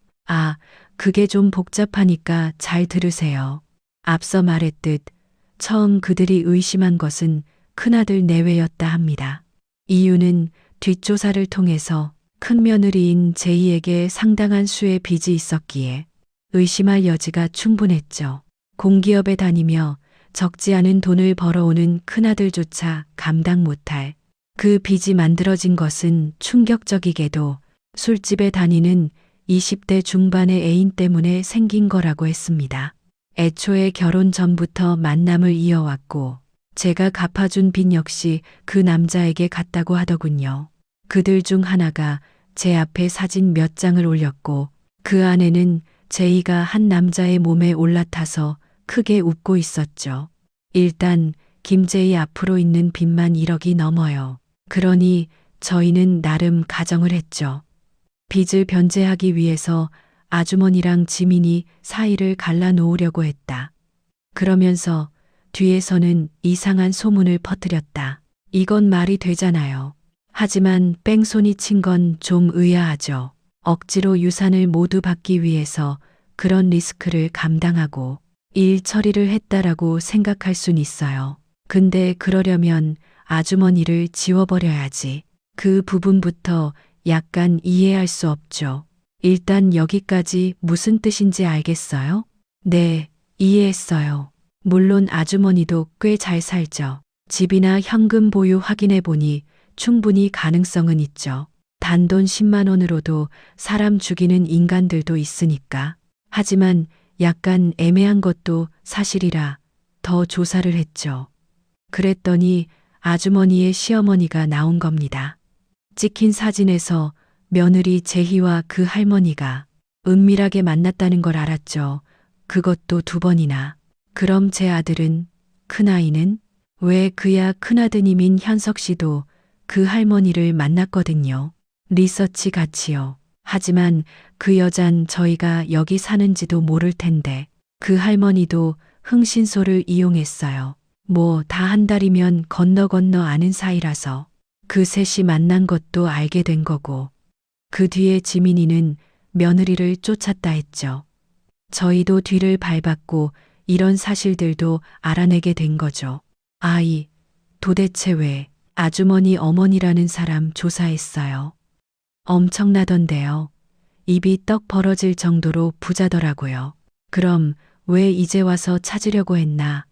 그게 좀 복잡하니까 잘 들으세요. 앞서 말했듯 처음 그들이 의심한 것은 큰아들 내외였다 합니다. 이유는 뒷조사를 통해서 큰며느리인 제이에게 상당한 수의 빚이 있었기에 의심할 여지가 충분했죠. 공기업에 다니며 적지 않은 돈을 벌어오는 큰아들조차 감당 못할 그 빚이 만들어진 것은 충격적이게도 술집에 다니는 20대 중반의 애인 때문에 생긴 거라고 했습니다. 애초에 결혼 전부터 만남을 이어왔고 제가 갚아준 빚 역시 그 남자에게 갔다고 하더군요. 그들 중 하나가 제 앞에 사진 몇 장을 올렸고 그 안에는 제이가 한 남자의 몸에 올라타서 크게 웃고 있었죠. 일단 김제이 앞으로 있는 빚만 1억이 넘어요. 그러니 저희는 나름 가정을 했죠. 빚을 변제하기 위해서 아주머니랑 지민이 사이를 갈라놓으려고 했다. 그러면서 뒤에서는 이상한 소문을 퍼뜨렸다. 이건 말이 되잖아요. 하지만 뺑소니 친 건 좀 의아하죠. 억지로 유산을 모두 받기 위해서 그런 리스크를 감당하고 일 처리를 했다라고 생각할 순 있어요. 근데 그러려면 아주머니를 지워버려야지. 그 부분부터 약간 이해할 수 없죠. 일단 여기까지 무슨 뜻인지 알겠어요? 네, 이해했어요. 물론 아주머니도 꽤 잘 살죠. 집이나 현금 보유 확인해 보니 충분히 가능성은 있죠. 단돈 10만 원으로도 사람 죽이는 인간들도 있으니까. 하지만 약간 애매한 것도 사실이라 더 조사를 했죠. 그랬더니 아주머니의 시어머니가 나온 겁니다. 찍힌 사진에서 며느리 제희와 그 할머니가 은밀하게 만났다는 걸 알았죠. 그것도 2번이나. 그럼 제 아들은, 큰아이는? 왜 그야 큰아드님인 현석 씨도 그 할머니를 만났거든요. 리서치 같이요. 하지만 그 여잔 저희가 여기 사는지도 모를 텐데 그 할머니도 흥신소를 이용했어요. 뭐 다 한 달이면 건너 아는 사이라서 그 셋이 만난 것도 알게 된 거고 그 뒤에 지민이는 며느리를 쫓았다 했죠. 저희도 뒤를 밟았고 이런 사실들도 알아내게 된 거죠. 아이, 도대체 왜 아주머니 어머니라는 사람 조사했어요. 엄청나던데요. 입이 떡 벌어질 정도로 부자더라고요. 그럼 왜 이제 와서 찾으려고 했나?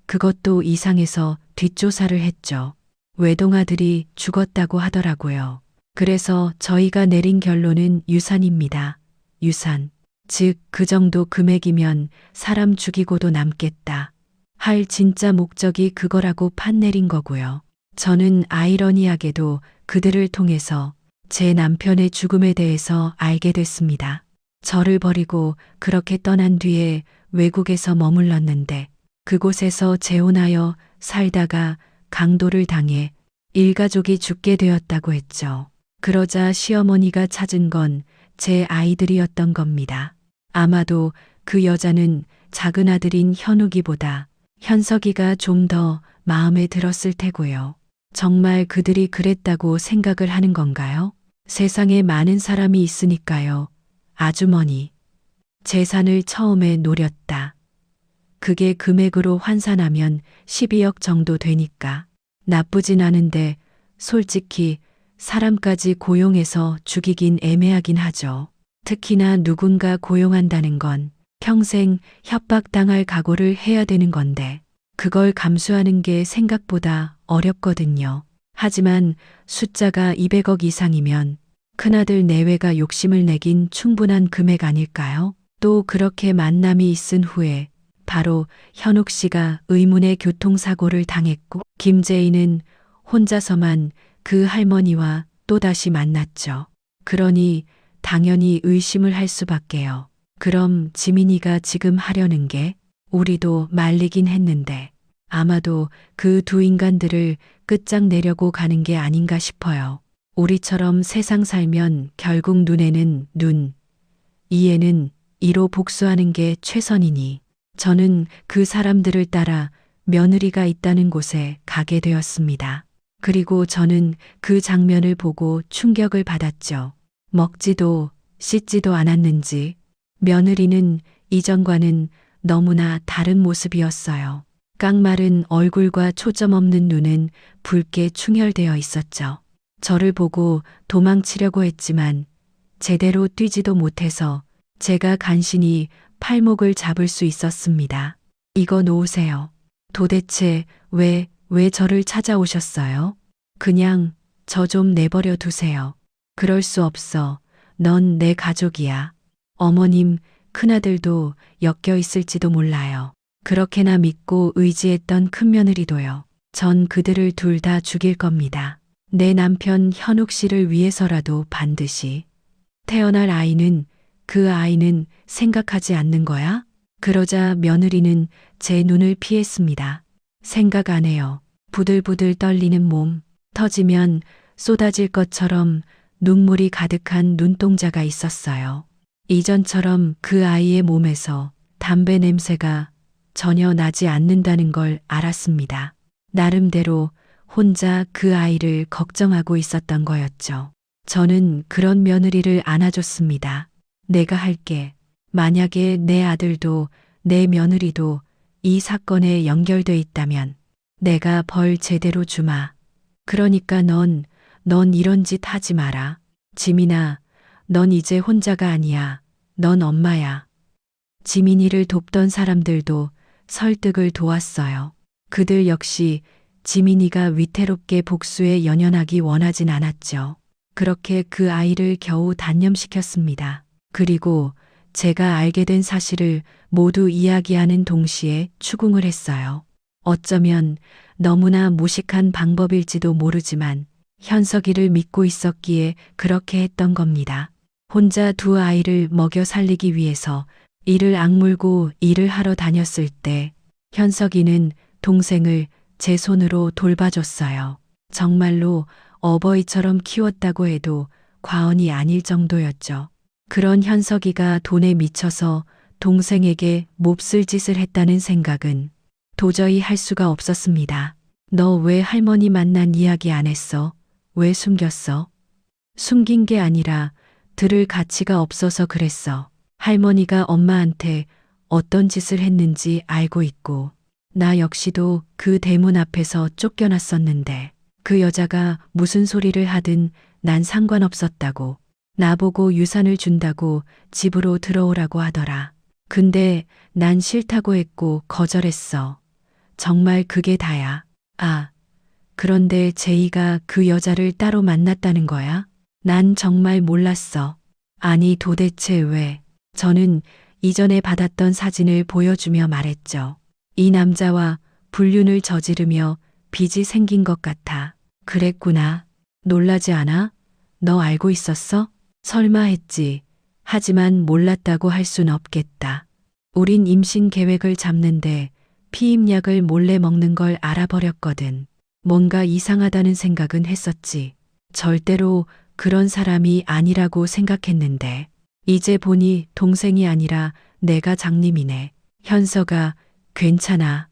그것도 이상해서 뒷조사를 했죠. 외동아들이 죽었다고 하더라고요. 그래서 저희가 내린 결론은 유산입니다. 유산. 즉, 그 정도 금액이면 사람 죽이고도 남겠다. 할 진짜 목적이 그거라고 판내린 거고요. 저는 아이러니하게도 그들을 통해서 제 남편의 죽음에 대해서 알게 됐습니다. 저를 버리고 그렇게 떠난 뒤에 외국에서 머물렀는데 그곳에서 재혼하여 살다가 강도를 당해 일가족이 죽게 되었다고 했죠. 그러자 시어머니가 찾은 건 제 아이들이었던 겁니다. 아마도 그 여자는 작은 아들인 현욱이보다 현석이가 좀 더 마음에 들었을 테고요. 정말 그들이 그랬다고 생각을 하는 건가요? 세상에 많은 사람이 있으니까요. 아주머니. 재산을 처음에 노렸다. 그게 금액으로 환산하면 12억 정도 되니까. 나쁘진 않은데 솔직히 사람까지 고용해서 죽이긴 애매하긴 하죠. 특히나 누군가 고용한다는 건 평생 협박당할 각오를 해야 되는 건데 그걸 감수하는 게 생각보다 어렵거든요. 하지만 숫자가 200억 이상이면 큰아들 내외가 욕심을 내긴 충분한 금액 아닐까요? 또 그렇게 만남이 있은 후에 바로 현욱 씨가 의문의 교통사고를 당했고 김재희는 혼자서만 그 할머니와 또다시 만났죠. 그러니 당연히 의심을 할 수밖에요. 그럼 지민이가 지금 하려는 게 우리도 말리긴 했는데 아마도 그 2 인간들을 끝장내려고 가는 게 아닌가 싶어요. 우리처럼 세상 살면 결국 눈에는 눈, 이에는 이로 복수하는 게 최선이니 저는 그 사람들을 따라 며느리가 있다는 곳에 가게 되었습니다. 그리고 저는 그 장면을 보고 충격을 받았죠. 먹지도 씻지도 않았는지 며느리는 이전과는 너무나 다른 모습이었어요. 깡마른 얼굴과 초점 없는 눈은 붉게 충혈되어 있었죠. 저를 보고 도망치려고 했지만 제대로 뛰지도 못해서 제가 간신히 팔목을 잡을 수 있었습니다. 이거 놓으세요. 도대체 왜 저를 찾아오셨어요? 그냥 저 좀 내버려 두세요. 그럴 수 없어. 넌 내 가족이야. 어머님, 큰아들도 엮여 있을지도 몰라요. 그렇게나 믿고 의지했던 큰며느리도요. 전 그들을 둘 다 죽일 겁니다. 내 남편 현욱 씨를 위해서라도 반드시. 태어날 아이는 그 아이는 생각하지 않는 거야? 그러자 며느리는 제 눈을 피했습니다. 생각 안 해요. 부들부들 떨리는 몸, 터지면 쏟아질 것처럼 눈물이 가득한 눈동자가 있었어요. 이전처럼 그 아이의 몸에서 담배 냄새가 전혀 나지 않는다는 걸 알았습니다. 나름대로 혼자 그 아이를 걱정하고 있었던 거였죠. 저는 그런 며느리를 안아줬습니다. 내가 할게. 만약에 내 아들도 내 며느리도 이 사건에 연결돼 있다면 내가 벌 제대로 주마. 그러니까 넌 이런 짓 하지 마라. 지민아, 넌 이제 혼자가 아니야. 넌 엄마야. 지민이를 돕던 사람들도 설득을 도왔어요. 그들 역시 지민이가 위태롭게 복수에 연연하기 원하진 않았죠. 그렇게 그 아이를 겨우 단념시켰습니다. 그리고 제가 알게 된 사실을 모두 이야기하는 동시에 추궁을 했어요. 어쩌면 너무나 무식한 방법일지도 모르지만 현석이를 믿고 있었기에 그렇게 했던 겁니다. 혼자 두 아이를 먹여 살리기 위해서 이를 악물고 일을 하러 다녔을 때 현석이는 동생을 제 손으로 돌봐줬어요. 정말로 어버이처럼 키웠다고 해도 과언이 아닐 정도였죠. 그런 현석이가 돈에 미쳐서 동생에게 몹쓸 짓을 했다는 생각은 도저히 할 수가 없었습니다. 너 왜 할머니 만난 이야기 안 했어? 왜 숨겼어? 숨긴 게 아니라 들을 가치가 없어서 그랬어. 할머니가 엄마한테 어떤 짓을 했는지 알고 있고 나 역시도 그 대문 앞에서 쫓겨났었는데 그 여자가 무슨 소리를 하든 난 상관없었다고 나보고 유산을 준다고 집으로 들어오라고 하더라. 근데 난 싫다고 했고 거절했어. 정말 그게 다야. 아, 그런데 제이가 그 여자를 따로 만났다는 거야? 난 정말 몰랐어. 아니 도대체 왜? 저는 이전에 받았던 사진을 보여주며 말했죠. 이 남자와 불륜을 저지르며 빚이 생긴 것 같아. 그랬구나. 놀라지 않아? 너 알고 있었어? 설마 했지. 하지만 몰랐다고 할 순 없겠다. 우린 임신 계획을 잡는데 피임약을 몰래 먹는 걸 알아버렸거든. 뭔가 이상하다는 생각은 했었지. 절대로 그런 사람이 아니라고 생각했는데 이제 보니 동생이 아니라 내가 장님이네. 현서가 괜찮아.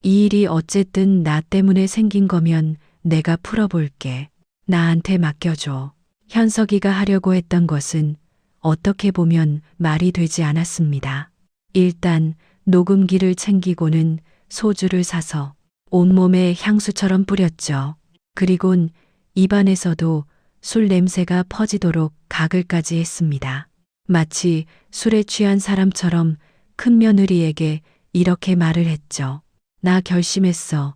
이 일이 어쨌든 나 때문에 생긴 거면 내가 풀어볼게. 나한테 맡겨줘. 현석이가 하려고 했던 것은 어떻게 보면 말이 되지 않았습니다. 일단 녹음기를 챙기고는 소주를 사서 온몸에 향수처럼 뿌렸죠. 그리곤 입안에서도 술 냄새가 퍼지도록 가글까지 했습니다. 마치 술에 취한 사람처럼 큰며느리에게 이렇게 말을 했죠. 나 결심했어.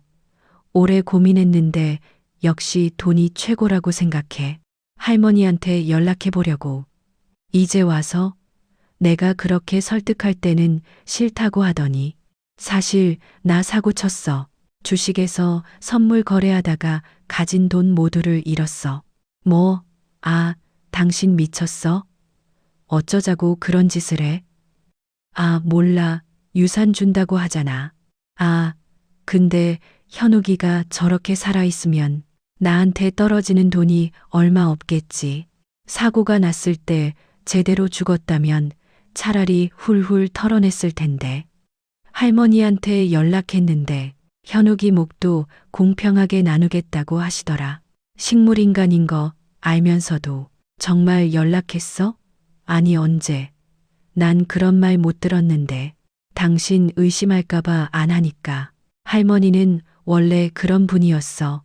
오래 고민했는데 역시 돈이 최고라고 생각해. 할머니한테 연락해 보려고. 이제 와서 내가 그렇게 설득할 때는 싫다고 하더니 사실 나 사고 쳤어. 주식에서 선물 거래하다가 가진 돈 모두를 잃었어. 뭐, 아, 당신 미쳤어? 어쩌자고 그런 짓을 해? 아, 몰라. 유산 준다고 하잖아. 아, 근데 현욱이가 저렇게 살아있으면 나한테 떨어지는 돈이 얼마 없겠지. 사고가 났을 때 제대로 죽었다면 차라리 훌훌 털어냈을 텐데. 할머니한테 연락했는데 현욱이 몫도 공평하게 나누겠다고 하시더라. 식물인간인 거 알면서도 정말 연락했어? 아니 언제? 난 그런 말 못 들었는데 당신 의심할까봐 안 하니까. 할머니는 원래 그런 분이었어.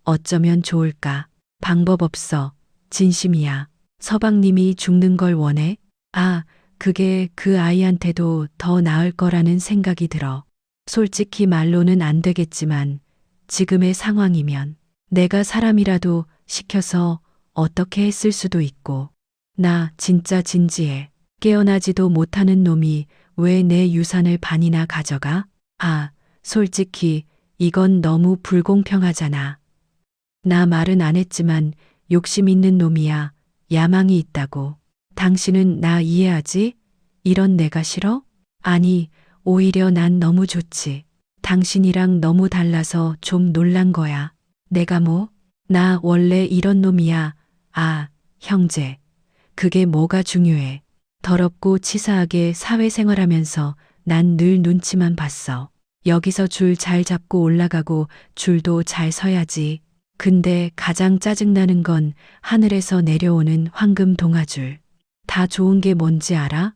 어쩌면 좋을까? 방법 없어. 진심이야. 서방님이 죽는 걸 원해? 아, 그게 그 아이한테도 더 나을 거라는 생각이 들어. 솔직히 말로는 안 되겠지만 지금의 상황이면 내가 사람이라도 시켜서 어떻게 했을 수도 있고. 나 진짜 진지해. 깨어나지도 못하는 놈이 왜 내 유산을 반이나 가져가? 아, 솔직히 이건 너무 불공평하잖아. 나 말은 안 했지만 욕심 있는 놈이야. 야망이 있다고. 당신은 나 이해하지? 이런 내가 싫어? 아니, 오히려 난 너무 좋지. 당신이랑 너무 달라서 좀 놀란 거야. 내가 뭐? 나 원래 이런 놈이야. 아, 형제. 그게 뭐가 중요해. 더럽고 치사하게 사회생활하면서 난 늘 눈치만 봤어. 여기서 줄 잘 잡고 올라가고 줄도 잘 서야지. 근데 가장 짜증나는 건 하늘에서 내려오는 황금 동아줄. 다 좋은 게 뭔지 알아?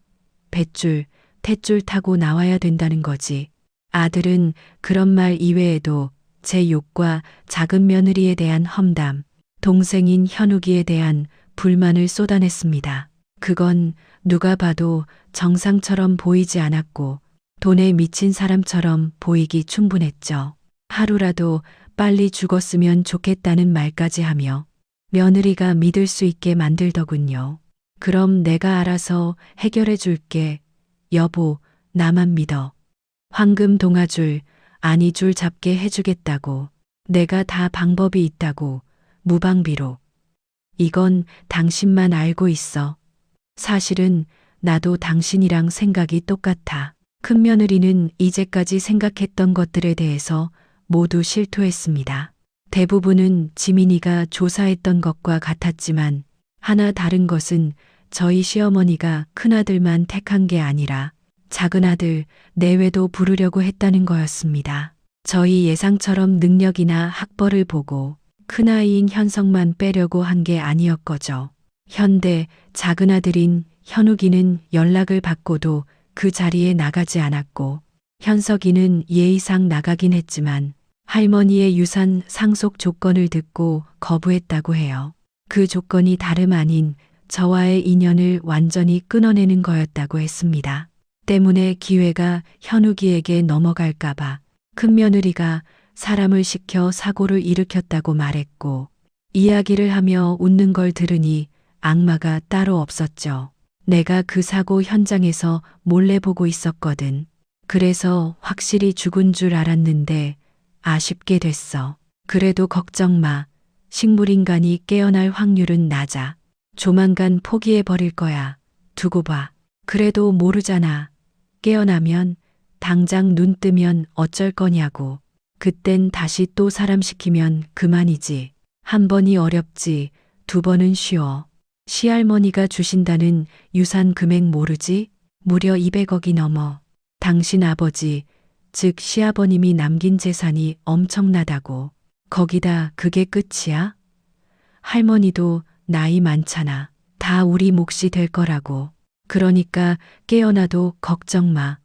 뱃줄, 탯줄 타고 나와야 된다는 거지. 아들은 그런 말 이외에도 제 욕과 작은 며느리에 대한 험담, 동생인 현욱이에 대한 불만을 쏟아냈습니다. 그건 누가 봐도 정상처럼 보이지 않았고 돈에 미친 사람처럼 보이기 충분했죠. 하루라도 빨리 죽었으면 좋겠다는 말까지 하며 며느리가 믿을 수 있게 만들더군요. 그럼 내가 알아서 해결해 줄게. 여보, 나만 믿어. 황금 동아줄, 아니 줄 잡게 해주겠다고. 내가 다 방법이 있다고. 무방비로. 이건 당신만 알고 있어. 사실은 나도 당신이랑 생각이 똑같아. 큰며느리는 이제까지 생각했던 것들에 대해서 모두 실토했습니다. 대부분은 지민이가 조사했던 것과 같았지만 하나 다른 것은 저희 시어머니가 큰아들만 택한 게 아니라 작은아들 내외도 부르려고 했다는 거였습니다. 저희 예상처럼 능력이나 학벌을 보고 큰아이인 현석만 빼려고 한 게 아니었거죠. 현대 작은아들인 현욱이는 연락을 받고도 그 자리에 나가지 않았고 현석이는 예의상 나가긴 했지만 할머니의 유산 상속 조건을 듣고 거부했다고 해요. 그 조건이 다름 아닌 저와의 인연을 완전히 끊어내는 거였다고 했습니다. 때문에 기회가 현욱이에게 넘어갈까봐 큰며느리가 사람을 시켜 사고를 일으켰다고 말했고 이야기를 하며 웃는 걸 들으니 악마가 따로 없었죠. 내가 그 사고 현장에서 몰래 보고 있었거든. 그래서 확실히 죽은 줄 알았는데 아쉽게 됐어. 그래도 걱정 마. 식물인간이 깨어날 확률은 낮아. 조만간 포기해버릴 거야. 두고 봐. 그래도 모르잖아. 깨어나면 당장 눈 뜨면 어쩔 거냐고. 그땐 다시 또 사람 시키면 그만이지. 한 번이 어렵지. 두 번은 쉬워. 시할머니가 주신다는 유산 금액 모르지? 무려 200억이 넘어. 당신 아버지, 즉 시아버님이 남긴 재산이 엄청나다고. 거기다 그게 끝이야? 할머니도 나이 많잖아. 다 우리 몫이 될 거라고. 그러니까 깨어나도 걱정 마.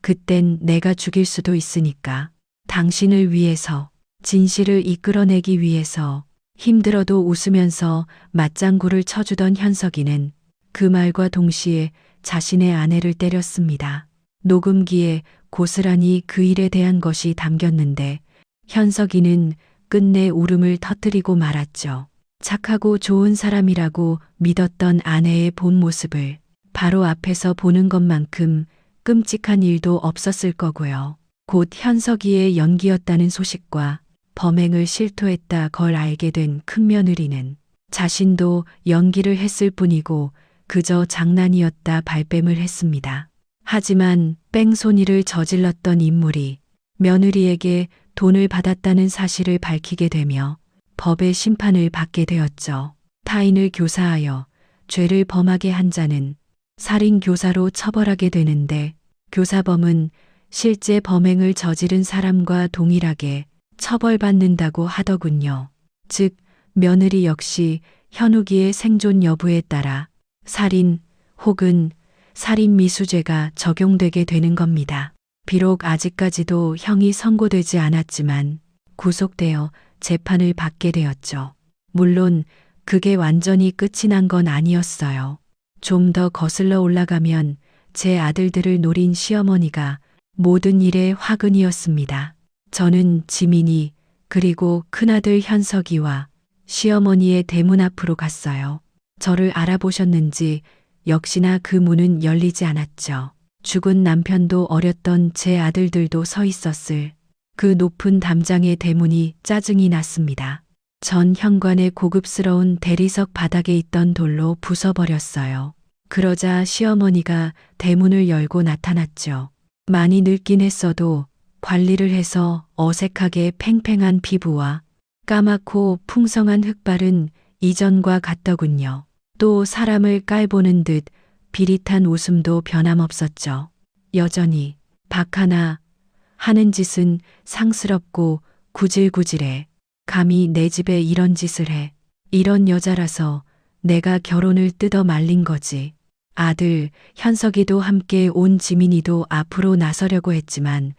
그땐 내가 죽일 수도 있으니까. 당신을 위해서, 진실을 이끌어내기 위해서 힘들어도 웃으면서 맞장구를 쳐주던 현석이는 그 말과 동시에 자신의 아내를 때렸습니다. 녹음기에 고스란히 그 일에 대한 것이 담겼는데 현석이는 끝내 울음을 터뜨리고 말았죠. 착하고 좋은 사람이라고 믿었던 아내의 본 모습을 바로 앞에서 보는 것만큼 끔찍한 일도 없었을 거고요. 곧 현석이의 연기였다는 소식과 범행을 실토했다 걸 알게 된 큰며느리는 자신도 연기를 했을 뿐이고 그저 장난이었다 발뺌을 했습니다. 하지만 뺑소니를 저질렀던 인물이 며느리에게 돈을 받았다는 사실을 밝히게 되며 법의 심판을 받게 되었죠. 타인을 교사하여 죄를 범하게 한 자는 살인 교사로 처벌하게 되는데 교사범은 실제 범행을 저지른 사람과 동일하게 처벌받는다고 하더군요. 즉 며느리 역시 현욱이의 생존 여부에 따라 살인 혹은 살인 미수죄가 적용되게 되는 겁니다. 비록 아직까지도 형이 선고되지 않았지만 구속되어 재판을 받게 되었죠. 물론 그게 완전히 끝이 난 건 아니었어요. 좀 더 거슬러 올라가면 제 아들들을 노린 시어머니가 모든 일의 화근이었습니다. 저는 지민이, 그리고 큰아들 현석이와 시어머니의 대문 앞으로 갔어요. 저를 알아보셨는지 역시나 그 문은 열리지 않았죠. 죽은 남편도 어렸던 제 아들들도 서 있었을 그 높은 담장의 대문이 짜증이 났습니다. 전 현관의 고급스러운 대리석 바닥에 있던 돌로 부숴버렸어요. 그러자 시어머니가 대문을 열고 나타났죠. 많이 늙긴 했어도 관리를 해서 어색하게 팽팽한 피부와 까맣고 풍성한 흑발은 이전과 같더군요. 또 사람을 깔보는 듯 비릿한 웃음도 변함없었죠. 여전히 박하나 하는 짓은 상스럽고 구질구질해. 감히 내 집에 이런 짓을 해. 이런 여자라서 내가 결혼을 뜯어 말린 거지. 아들 현석이도 함께 온 지민이도 앞으로 나서려고 했지만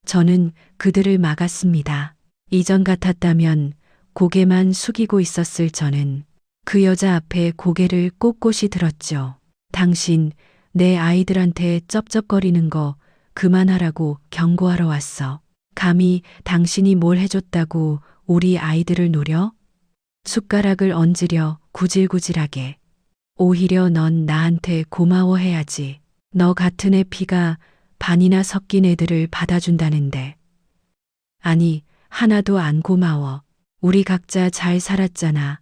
저는 그들을 막았습니다. 이전 같았다면 고개만 숙이고 있었을 저는 그 여자 앞에 고개를 꼿꼿이 들었죠. 당신 내 아이들한테 쩝쩝거리는 거 그만하라고 경고하러 왔어. 감히 당신이 뭘 해줬다고 우리 아이들을 노려? 숟가락을 얹으려 구질구질하게. 오히려 넌 나한테 고마워해야지. 너 같은 애 피가 반이나 섞인 애들을 받아준다는데. 아니, 하나도 안 고마워. 우리 각자 잘 살았잖아.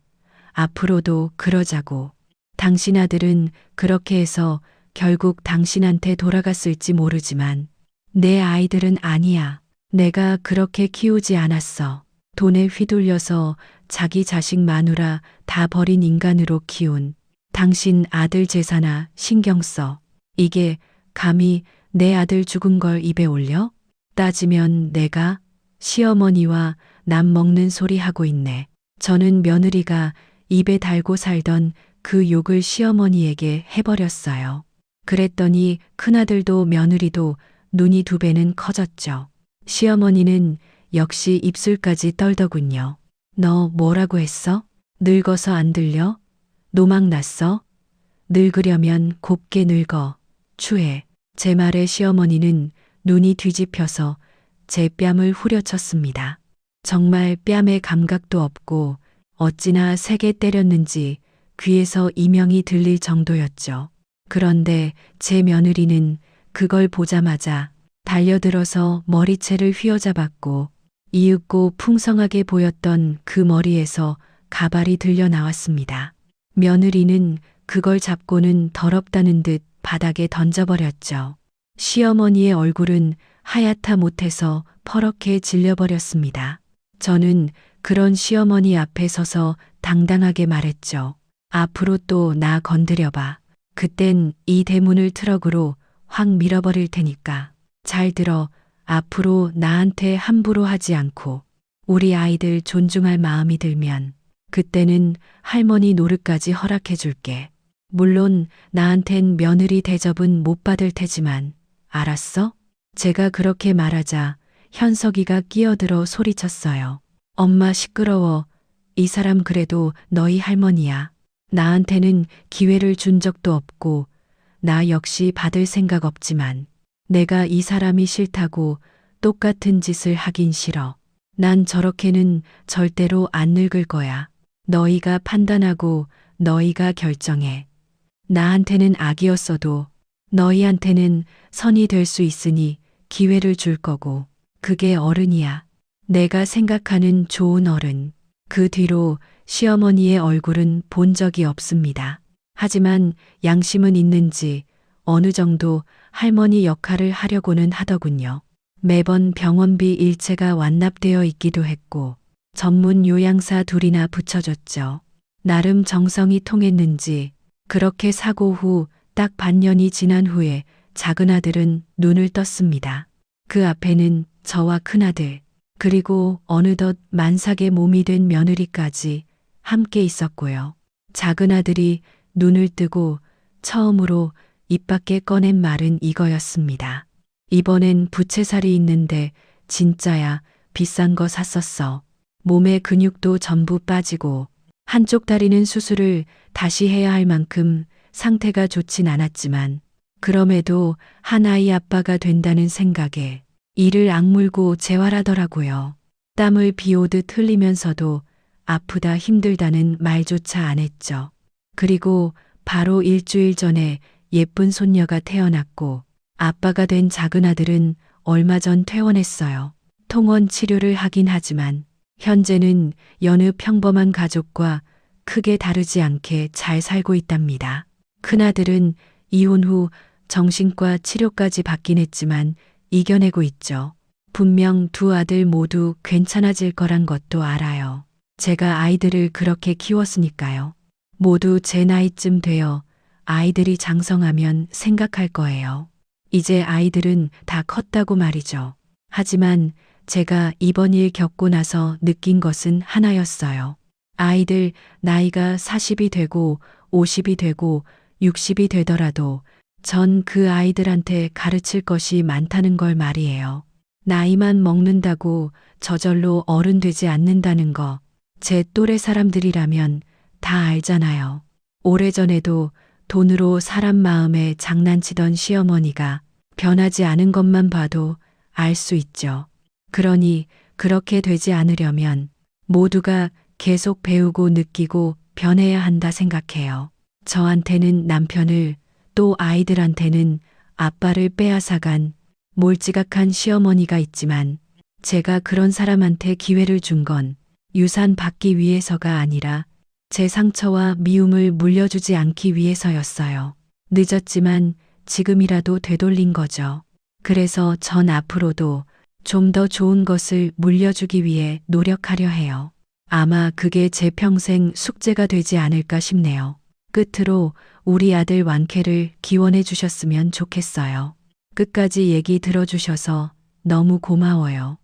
앞으로도 그러자고. 당신 아들은 그렇게 해서 결국 당신한테 돌아갔을지 모르지만 내 아이들은 아니야. 내가 그렇게 키우지 않았어. 돈에 휘둘려서 자기 자식 마누라 다 버린 인간으로 키운 당신 아들 제사나 신경 써. 이게 감히 내 아들 죽은 걸 입에 올려? 따지면 내가 시어머니와 남 먹는 소리 하고 있네. 저는 며느리가 입에 달고 살던 그 욕을 시어머니에게 해버렸어요. 그랬더니 큰아들도 며느리도 눈이 두 배는 커졌죠. 시어머니는 역시 입술까지 떨더군요. 너 뭐라고 했어? 늙어서 안 들려? 노막 났어? 늙으려면 곱게 늙어. 추해. 제 말에 시어머니는 눈이 뒤집혀서 제 뺨을 후려쳤습니다. 정말 뺨에 감각도 없고 어찌나 세게 때렸는지 귀에서 이명이 들릴 정도였죠. 그런데 제 며느리는 그걸 보자마자 달려들어서 머리채를 휘어잡았고 이윽고 풍성하게 보였던 그 머리에서 가발이 들려 나왔습니다. 며느리는 그걸 잡고는 더럽다는 듯 바닥에 던져버렸죠. 시어머니의 얼굴은 하얗다 못해서 퍼렇게 질려버렸습니다. 저는 그런 시어머니 앞에 서서 당당하게 말했죠. 앞으로 또 나 건드려봐. 그땐 이 대문을 트럭으로 확 밀어버릴 테니까. 잘 들어. 앞으로 나한테 함부로 하지 않고 우리 아이들 존중할 마음이 들면 그때는 할머니 노릇까지 허락해 줄게. 물론 나한텐 며느리 대접은 못 받을 테지만 알았어? 제가 그렇게 말하자 현석이가 끼어들어 소리쳤어요. 엄마 시끄러워. 이 사람 그래도 너희 할머니야. 나한테는 기회를 준 적도 없고 나 역시 받을 생각 없지만 내가 이 사람이 싫다고 똑같은 짓을 하긴 싫어. 난 저렇게는 절대로 안 늙을 거야. 너희가 판단하고 너희가 결정해. 나한테는 악이었어도 너희한테는 선이 될 수 있으니 기회를 줄 거고 그게 어른이야. 내가 생각하는 좋은 어른. 그 뒤로 시어머니의 얼굴은 본 적이 없습니다. 하지만 양심은 있는지 어느 정도 할머니 역할을 하려고는 하더군요. 매번 병원비 일체가 완납되어 있기도 했고 전문 요양사 둘이나 붙여줬죠. 나름 정성이 통했는지 그렇게 사고 후 딱 반년이 지난 후에 작은아들은 눈을 떴습니다. 그 앞에는 저와 큰아들 그리고 어느덧 만삭의 몸이 된 며느리까지 함께 있었고요. 작은아들이 눈을 뜨고 처음으로 입 밖에 꺼낸 말은 이거였습니다. 이번엔 부채살이 있는데 진짜야 비싼 거 샀었어. 몸에 근육도 전부 빠지고 한쪽 다리는 수술을 다시 해야 할 만큼 상태가 좋진 않았지만 그럼에도 한 아이 아빠가 된다는 생각에 이를 악물고 재활하더라고요. 땀을 비오듯 흘리면서도 아프다 힘들다는 말조차 안 했죠. 그리고 바로 일주일 전에 예쁜 손녀가 태어났고 아빠가 된 작은 아들은 얼마 전 퇴원했어요. 통원 치료를 하긴 하지만 현재는 여느 평범한 가족과 크게 다르지 않게 잘 살고 있답니다. 큰아들은 이혼 후 정신과 치료까지 받긴 했지만 이겨내고 있죠. 분명 두 아들 모두 괜찮아질 거란 것도 알아요. 제가 아이들을 그렇게 키웠으니까요. 모두 제 나이쯤 되어 아이들이 장성하면 생각할 거예요. 이제 아이들은 다 컸다고 말이죠. 하지만 제가 이번 일 겪고 나서 느낀 것은 하나였어요. 아이들 나이가 40이 되고 50이 되고 60이 되더라도 전 그 아이들한테 가르칠 것이 많다는 걸 말이에요. 나이만 먹는다고 저절로 어른 되지 않는다는 거 제 또래 사람들이라면 다 알잖아요. 오래전에도 돈으로 사람 마음에 장난치던 시어머니가 변하지 않은 것만 봐도 알 수 있죠. 그러니 그렇게 되지 않으려면 모두가 계속 배우고 느끼고 변해야 한다 생각해요. 저한테는 남편을 또 아이들한테는 아빠를 빼앗아간 몰지각한 시어머니가 있지만 제가 그런 사람한테 기회를 준 건 유산 받기 위해서가 아니라 제 상처와 미움을 물려주지 않기 위해서였어요. 늦었지만 지금이라도 되돌린 거죠. 그래서 전 앞으로도 좀 더 좋은 것을 물려주기 위해 노력하려 해요. 아마 그게 제 평생 숙제가 되지 않을까 싶네요. 끝으로 우리 아들 완쾌를 기원해 주셨으면 좋겠어요. 끝까지 얘기 들어주셔서 너무 고마워요.